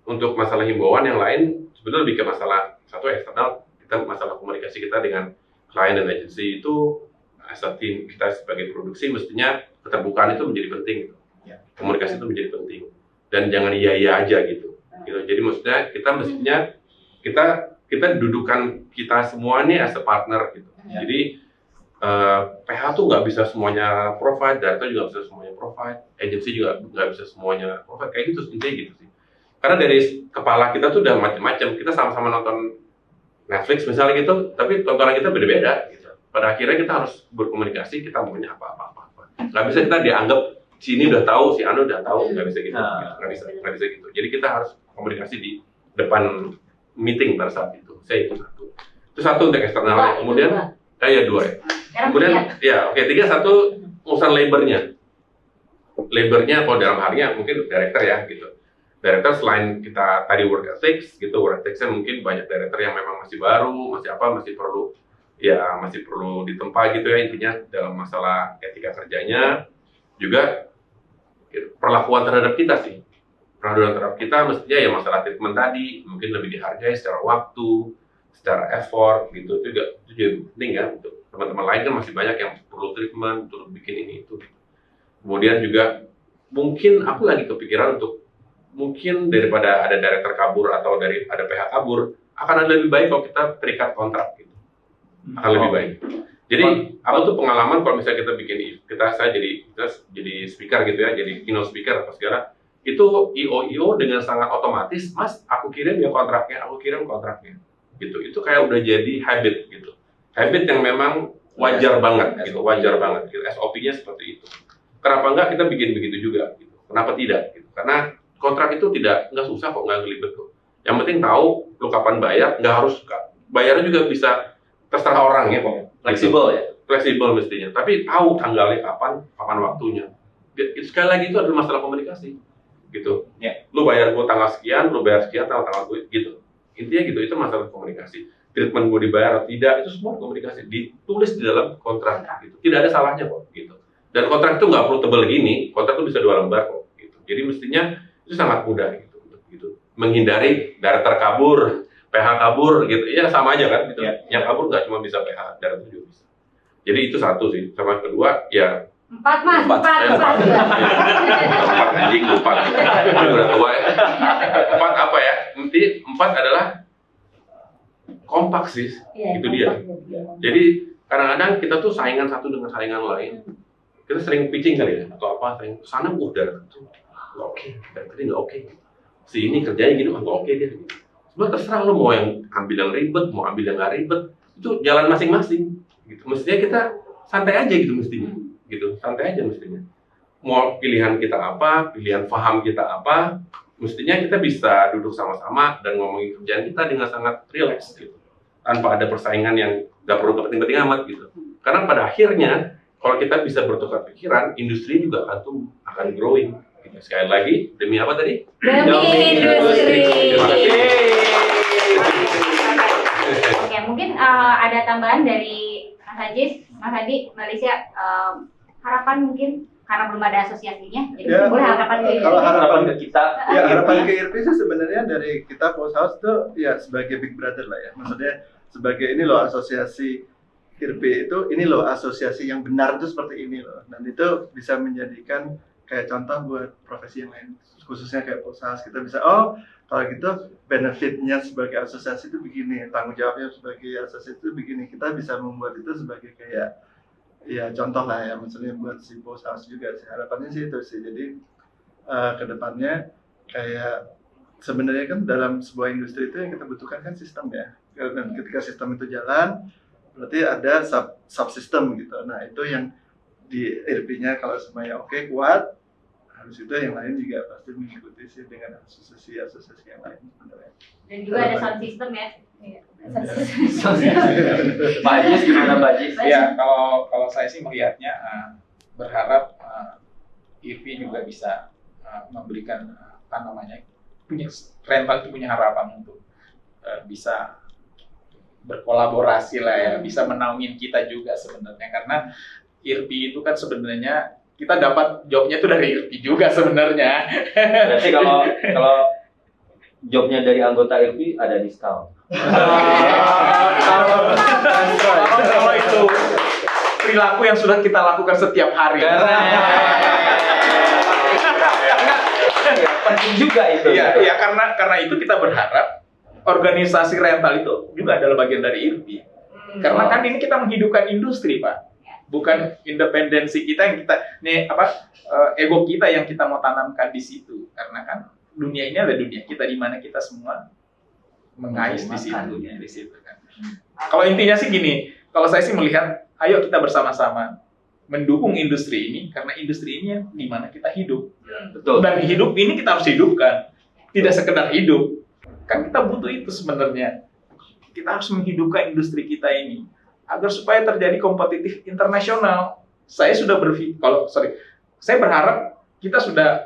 untuk masalah himbauan yang lain sebetulnya lebih ke masalah satu eksternal, kita masalah komunikasi kita dengan klien dan agensi itu as a team, kita sebagai produksi mestinya keterbukaan itu menjadi penting gitu. Komunikasi itu menjadi penting dan jangan iya aja gitu. Jadi maksudnya kita mestinya kita dudukan kita semua nih as a partner gitu. Jadi PH tuh nggak bisa semuanya provide, director juga nggak bisa semuanya provide, agensi juga nggak bisa semuanya provide, kayak gitu intinya gitu sih. Karena dari kepala kita tuh udah macam-macam, kita sama-sama nonton Netflix misalnya gitu, tapi tontonan kita beda-beda gitu. Pada akhirnya kita harus berkomunikasi, kita maunya apa. Nggak bisa kita dianggap si ini udah tahu, si Anu udah tahu, nggak bisa gitu, nggak bisa gitu. Jadi kita harus komunikasi di depan meeting pada saat itu. Saya itu satu. Itu satu untuk eksternal. Kemudian dua ya. Kemudian ya oke, 3, 1 urusan labornya kalau dalam harinya mungkin director ya gitu. Director selain kita tadi work ethics gitu, work ethicsnya mungkin banyak director yang memang masih baru, masih perlu ditempa gitu ya, intinya dalam masalah etika kerjanya juga perlakuan terhadap kita sih. Perlakuan terhadap kita mestinya ya masalah treatment tadi mungkin lebih dihargai secara waktu, secara effort gitu. Itu juga penting ya untuk teman-teman lain kan masih banyak yang perlu treatment, perlu bikin ini itu. Kemudian juga mungkin aku lagi kepikiran untuk mungkin daripada ada director kabur atau dari ada PH kabur, akan ada lebih baik kalau kita terikat kontrak gitu. Akan lebih baik. Jadi aku tuh pengalaman kalau misalnya saya jadi speaker gitu ya, jadi keynote speaker apa segala, itu IO dengan sangat otomatis, Mas, aku kirim kontraknya gitu. Itu kayak udah jadi habit gitu. Habit yang memang wajar banget gitu, SOP-nya seperti itu. Kenapa enggak kita bikin begitu juga gitu? Kenapa tidak gitu? Karena kontrak itu nggak susah kok, nggak ngelibet kok. Yang penting tahu lu kapan bayar, nggak harus bayarnya juga bisa terserah orang ya kok. Fleksibel ya. Fleksibel mestinya, tapi tahu tanggalnya kapan waktunya. Sekali lagi itu adalah masalah komunikasi gitu. Ya. Lu bayar gua tanggal sekian, lu bayar sekian tanggal gue gitu. Intinya gitu, itu masalah komunikasi. Treatment gue dibayar atau tidak, itu semua komunikasi, ditulis di dalam kontrak gitu. Tidak ada salahnya kok gitu. Dan kontrak itu nggak perlu tebel gini, kontrak itu bisa 2 lembar kok gitu. Jadi mestinya itu sangat mudah gitu. Menghindari director kabur, PH kabur gitu. Ya sama aja kan gitu. Ya. Yang kabur nggak cuma bisa PH, director juga bisa. Jadi itu satu sih. Sama kedua ya 4 Mas, 4 anjing, 4. Ini udah tua ya. 4 apa ya? 4 adalah kompak sih, itu dia. Jadi kadang-kadang kita tuh saingan satu dengan saingan lain. Kita sering pitching kali ya, atau apa, sering sana udah nggak oke, tadi nggak oke. Si ini kerjanya gini, nggak oke dia. Sebenarnya terserah lo mau yang ambil yang ribet, mau ambil yang nggak ribet, itu jalan masing-masing. Gitu. Mestinya kita santai aja gitu mestinya, gitu, santai aja mestinya. Mau pilihan kita apa, pilihan paham kita apa, mestinya kita bisa duduk sama-sama dan ngomongin kerjaan kita dengan sangat rileks gitu, tanpa ada persaingan yang nggak perlu penting-penting amat gitu. Karena pada akhirnya kalau kita bisa bertukar pikiran, industri juga akan tumbuh, akan growing. Gitu. Sekali lagi, demi apa tadi? Demi industri. Terima kasih. Oke, mungkin ada tambahan dari Mas Ajis, Mas Hadi, Malaysia, harapan mungkin karena belum ada asosiasinya, jadi Ya, boleh harapan ke kalau Harapan ke kita. Ya, harapan ke IRP sih sebenarnya dari kita Post House tuh ya sebagai big brother lah ya. Maksudnya sebagai ini loh asosiasi IRP itu, ini loh asosiasi yang benar itu seperti ini loh. Dan itu bisa menjadikan kayak contoh buat profesi yang lain, khususnya kayak Post House. Kita bisa, oh kalau gitu benefitnya sebagai asosiasi itu begini, tanggung jawabnya sebagai asosiasi itu begini. Kita bisa membuat itu sebagai kayak ya contoh lah ya, maksudnya buat si Post House juga sih. Harapannya sih itu sih. Jadi kedepannya kayak sebenarnya kan dalam sebuah industri itu yang kita butuhkan kan sistem ya. Dan ketika sistem itu jalan, berarti ada subsistem gitu. Nah itu yang di IRP-nya kalau semuanya oke, kuat, habis itu yang lain juga pasti mengikuti sih dengan asosiasi yang lain sebenarnya. Dan juga ada sound system ya. Pak Ajis gimana Pak Ajis? Ya, kalau saya sih melihatnya berharap IRP juga bisa memberikan apa namanya, punya rental itu punya harapan untuk bisa berkolaborasi lah ya, bisa menaungin kita juga sebenarnya, karena IRP itu kan sebenarnya kita dapat jobnya itu dari IRP juga sebenarnya. Berarti kalau jobnya dari anggota IRP ada diskon. Kalau itu perilaku yang sudah kita lakukan setiap hari. Penting juga itu. Iya, karena itu kita berharap organisasi rental itu juga adalah bagian dari IRP. Karena kan ini kita menghidupkan industri, Pak. Bukan independensi kita yang ego kita yang kita mau tanamkan di situ. Karena kan dunia ini adalah dunia kita di mana kita semua mengais di situ kan. Kalau intinya sih gini, kalau saya sih melihat, ayo kita bersama-sama mendukung industri ini, karena industri ini yang di mana kita hidup. Betul. Dan hidup ini kita harus hidupkan, tidak sekedar hidup. Kan kita butuh itu sebenarnya. Kita harus menghidupkan industri kita ini agar supaya terjadi kompetitif internasional. Saya berharap kita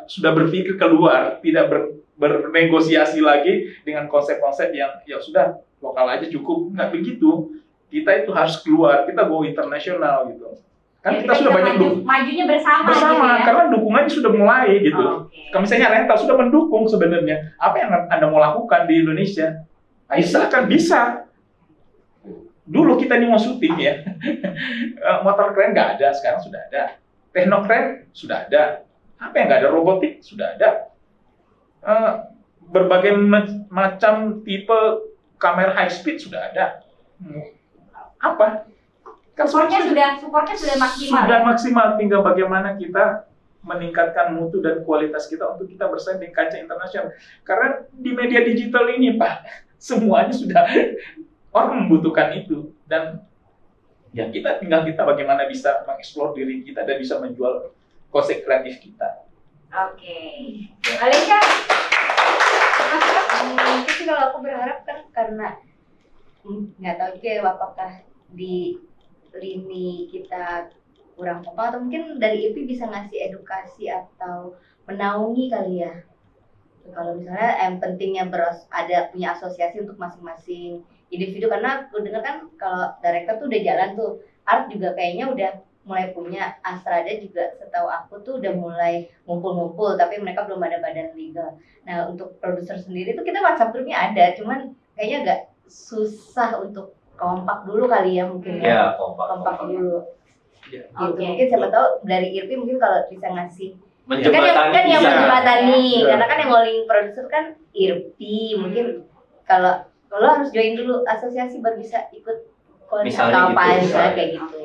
sudah berpikir keluar, tidak bernegosiasi lagi dengan konsep-konsep yang ya sudah lokal aja cukup. Nggak begitu. Kita itu harus keluar, kita go internasional gitu. Kan Ya, kita sudah banyak majunya bersama gitu ya. karena dukungannya sudah mulai gitu. Kalau misalnya rental sudah mendukung sebenarnya, apa yang Anda mau lakukan di Indonesia? Ayo silakan, bisa. Dulu kita ini mau syuting ya, motor keren nggak ada, sekarang sudah ada. Teknokren sudah ada. Apa yang nggak ada? Robotik sudah ada. Berbagai macam tipe kamera high speed sudah ada. Apa? Kan supportnya sudah maksimal. Sudah maksimal, tinggal bagaimana kita meningkatkan mutu dan kualitas kita untuk kita bersaing di kancah internasional. Karena di media digital ini, Pak, semuanya sudah orang membutuhkan itu, dan ya kita bagaimana bisa mengeksplor diri kita dan bisa menjual konsep kreatif kita. Oke. Malaysia. Itu sih kalau aku berharap kan karena nggak tahu juga ya apakah di lini kita kurang kompak atau mungkin dari IPI bisa ngasih edukasi atau menaungi kali ya. Kalau misalnya yang pentingnya ada punya asosiasi untuk masing-masing individu, karena aku dengar kan kalau director tuh udah jalan tuh, art juga kayaknya udah mulai punya, Astrada juga setahu aku tuh udah mulai ngumpul-ngumpul, tapi mereka belum ada badan legal. Nah untuk produser sendiri tuh kita WhatsApp grupnya ada, cuman kayaknya agak susah untuk kompak dulu kali ya mungkin Ya, kompak dulu. Ya. Gitu. Oke. Mungkin siapa tahu dari IRP mungkin kalau bisa ngasih menjembatani kan yang bisa. menjembatani, Ya. karena kan yang rolling producer kan IRP, mungkin kalau harus join dulu asosiasi baru bisa ikut konser Misalnya atau apa gitu, misalnya ya. kayak gitu.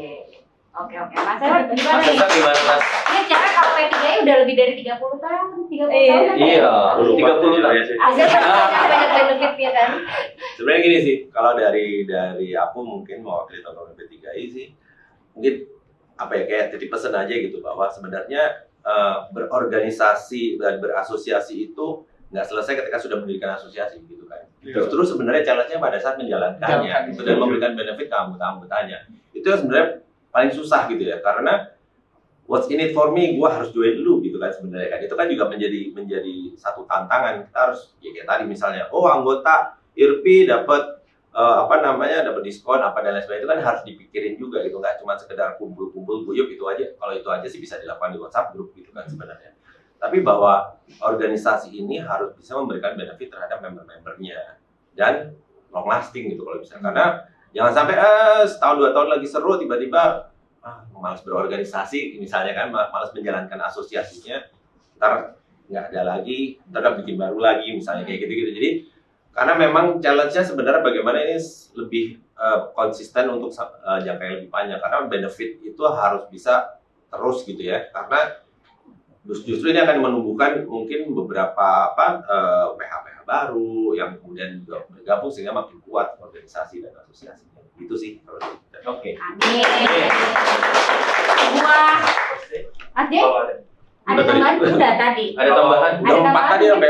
Oke. Mas Ewan, gimana Mas nih? Esa gimana Mas? Ini secara kalau P3I udah lebih dari 30 tahun, 30 Iya. tahun kan ya? Iya, 30 tahun. Agar banyak benefitnya kan. Sebenarnya gini sih, kalau dari aku mungkin mewakili teman-teman P3I sih, mungkin apa ya, kayak titip pesan aja gitu, bahwa sebenarnya berorganisasi dan berasosiasi itu nggak selesai ketika sudah mendirikan asosiasi gitu kan. Justru sebenarnya challenge-nya pada saat menjalankannya gitu, dan memberikan benefit ke anggota-anggotanya. Itu yang sebenarnya paling susah gitu ya, karena what's in it for me, gue harus join dulu gitu kan sebenarnya kan. Itu kan juga menjadi satu tantangan. Kita harus ya kayak tadi misalnya, oh anggota IRPI dapat dapat diskon apa dan lain sebagainya, itu kan harus dipikirin juga gitu, nggak cuma sekedar kumpul-kumpul guyup itu aja. Kalau itu aja sih bisa dilakukan di WhatsApp group gitu kan sebenarnya. Tapi bahwa organisasi ini harus bisa memberikan benefit terhadap member-membernya dan long lasting gitu kalau bisa. Karena jangan sampai setahun 2 tahun lagi seru tiba-tiba malas berorganisasi misalnya kan, malas menjalankan asosiasinya, ntar nggak ada lagi, ntar bikin baru lagi misalnya kayak gitu-gitu. Jadi karena memang challenge-nya sebenarnya bagaimana ini lebih konsisten untuk jangka yang lebih panjang, karena benefit itu harus bisa terus gitu ya, karena justru ini akan menumbuhkan mungkin beberapa PH-PH baru yang kemudian juga bergabung sehingga makin kuat organisasi dan asosiasinya. Itu sih kalau Oke. Amin. Ade, ada tambahan? Udah tadi. Ada tambahan? Udah 4 tadi sampai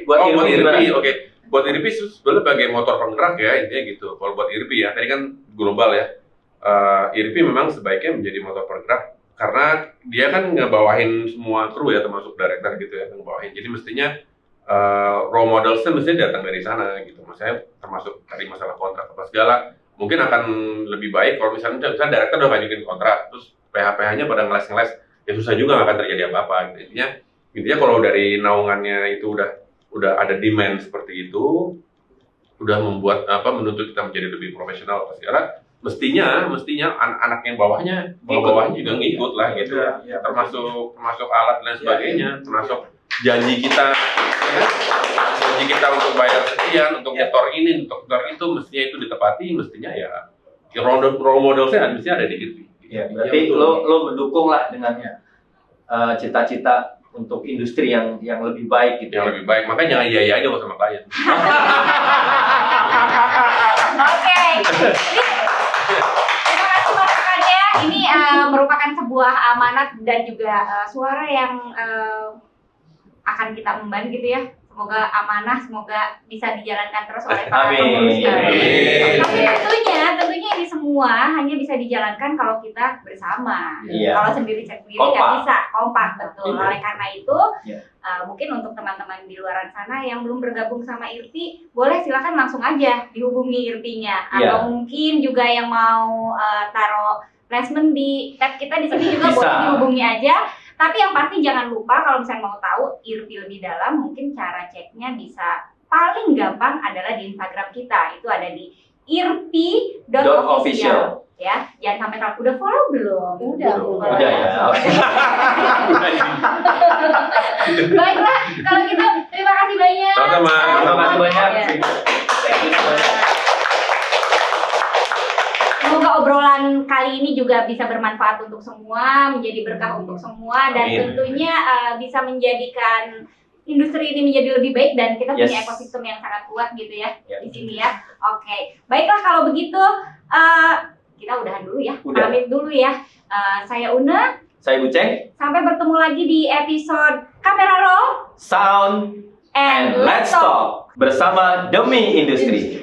Buat IRPI, oke. Buat IRPI sebenarnya sebagai motor penggerak ya, intinya gitu. Kalau buat IRPI ya, tadi kan global ya. IRPI memang sebaiknya menjadi motor penggerak karena dia kan ngebawahin semua kru ya, termasuk director gitu ya, ngebawahin. Jadi mestinya role models-nya mestinya datang dari sana gitu. Maksudnya termasuk tadi masalah kontrak apa segala, mungkin akan lebih baik kalau misalnya director udah ngajuin kontrak, terus PH-PH-nya pada ngeles-ngeles, ya susah juga nggak akan terjadi apa-apa gitu. Intinya kalau dari naungannya itu udah ada demand seperti itu, udah menuntut kita menjadi lebih profesional apa segala, mestinya anak-anak yang bawahnya juga ngikut lah gitu. Termasuk alat dan sebagainya, termasuk janji kita untuk bayar sekian, untuk nyetor ini, untuk nyetor itu, mestinya itu ditepati, mestinya ya role model-nya mestinya ada di IRPI. Ya, berarti lo mendukung lah dengan cita-cita untuk industri yang lebih baik gitu. Yang lebih baik, makanya jangan iya aja sama klien. Oke. Terima kasih masukannya. Ini merupakan sebuah amanat dan juga suara yang akan kita emban gitu ya. Semoga amanah, semoga bisa dijalankan terus oleh para pengurus kami. Tapi tentunya ini semua hanya bisa dijalankan kalau kita bersama. Kalau sendiri-sendiri nggak bisa, kompak betul. Oleh karena itu, mungkin untuk teman-teman di luar sana yang belum bergabung sama IRPI, boleh silakan langsung aja dihubungi IRPI-nya. Atau mungkin juga yang mau taruh placement di tab kita di sini juga boleh dihubungi aja. Tapi yang pasti jangan lupa kalau misalnya mau tahu IRPI lebih dalam, mungkin cara ceknya bisa paling gampang adalah di Instagram kita. Itu ada di irpi.official. Ya, jangan sampai tahu. Udah follow belum? Udah ya. Baiklah, kalau gitu terima kasih banyak. Sama-sama. Terima kasih banyak. Semoga obrolan kali ini juga bisa bermanfaat untuk semua, menjadi berkah untuk semua, dan tentunya bisa menjadikan industri ini menjadi lebih baik dan kita punya ekosistem yang sangat kuat gitu ya di sini ya. Oke, baiklah kalau begitu kita udahan dulu ya, pamit dulu ya. Saya Una, saya Buceng. Sampai bertemu lagi di episode Kamera Roll, Sound and Let's Talk bersama Demi Industri.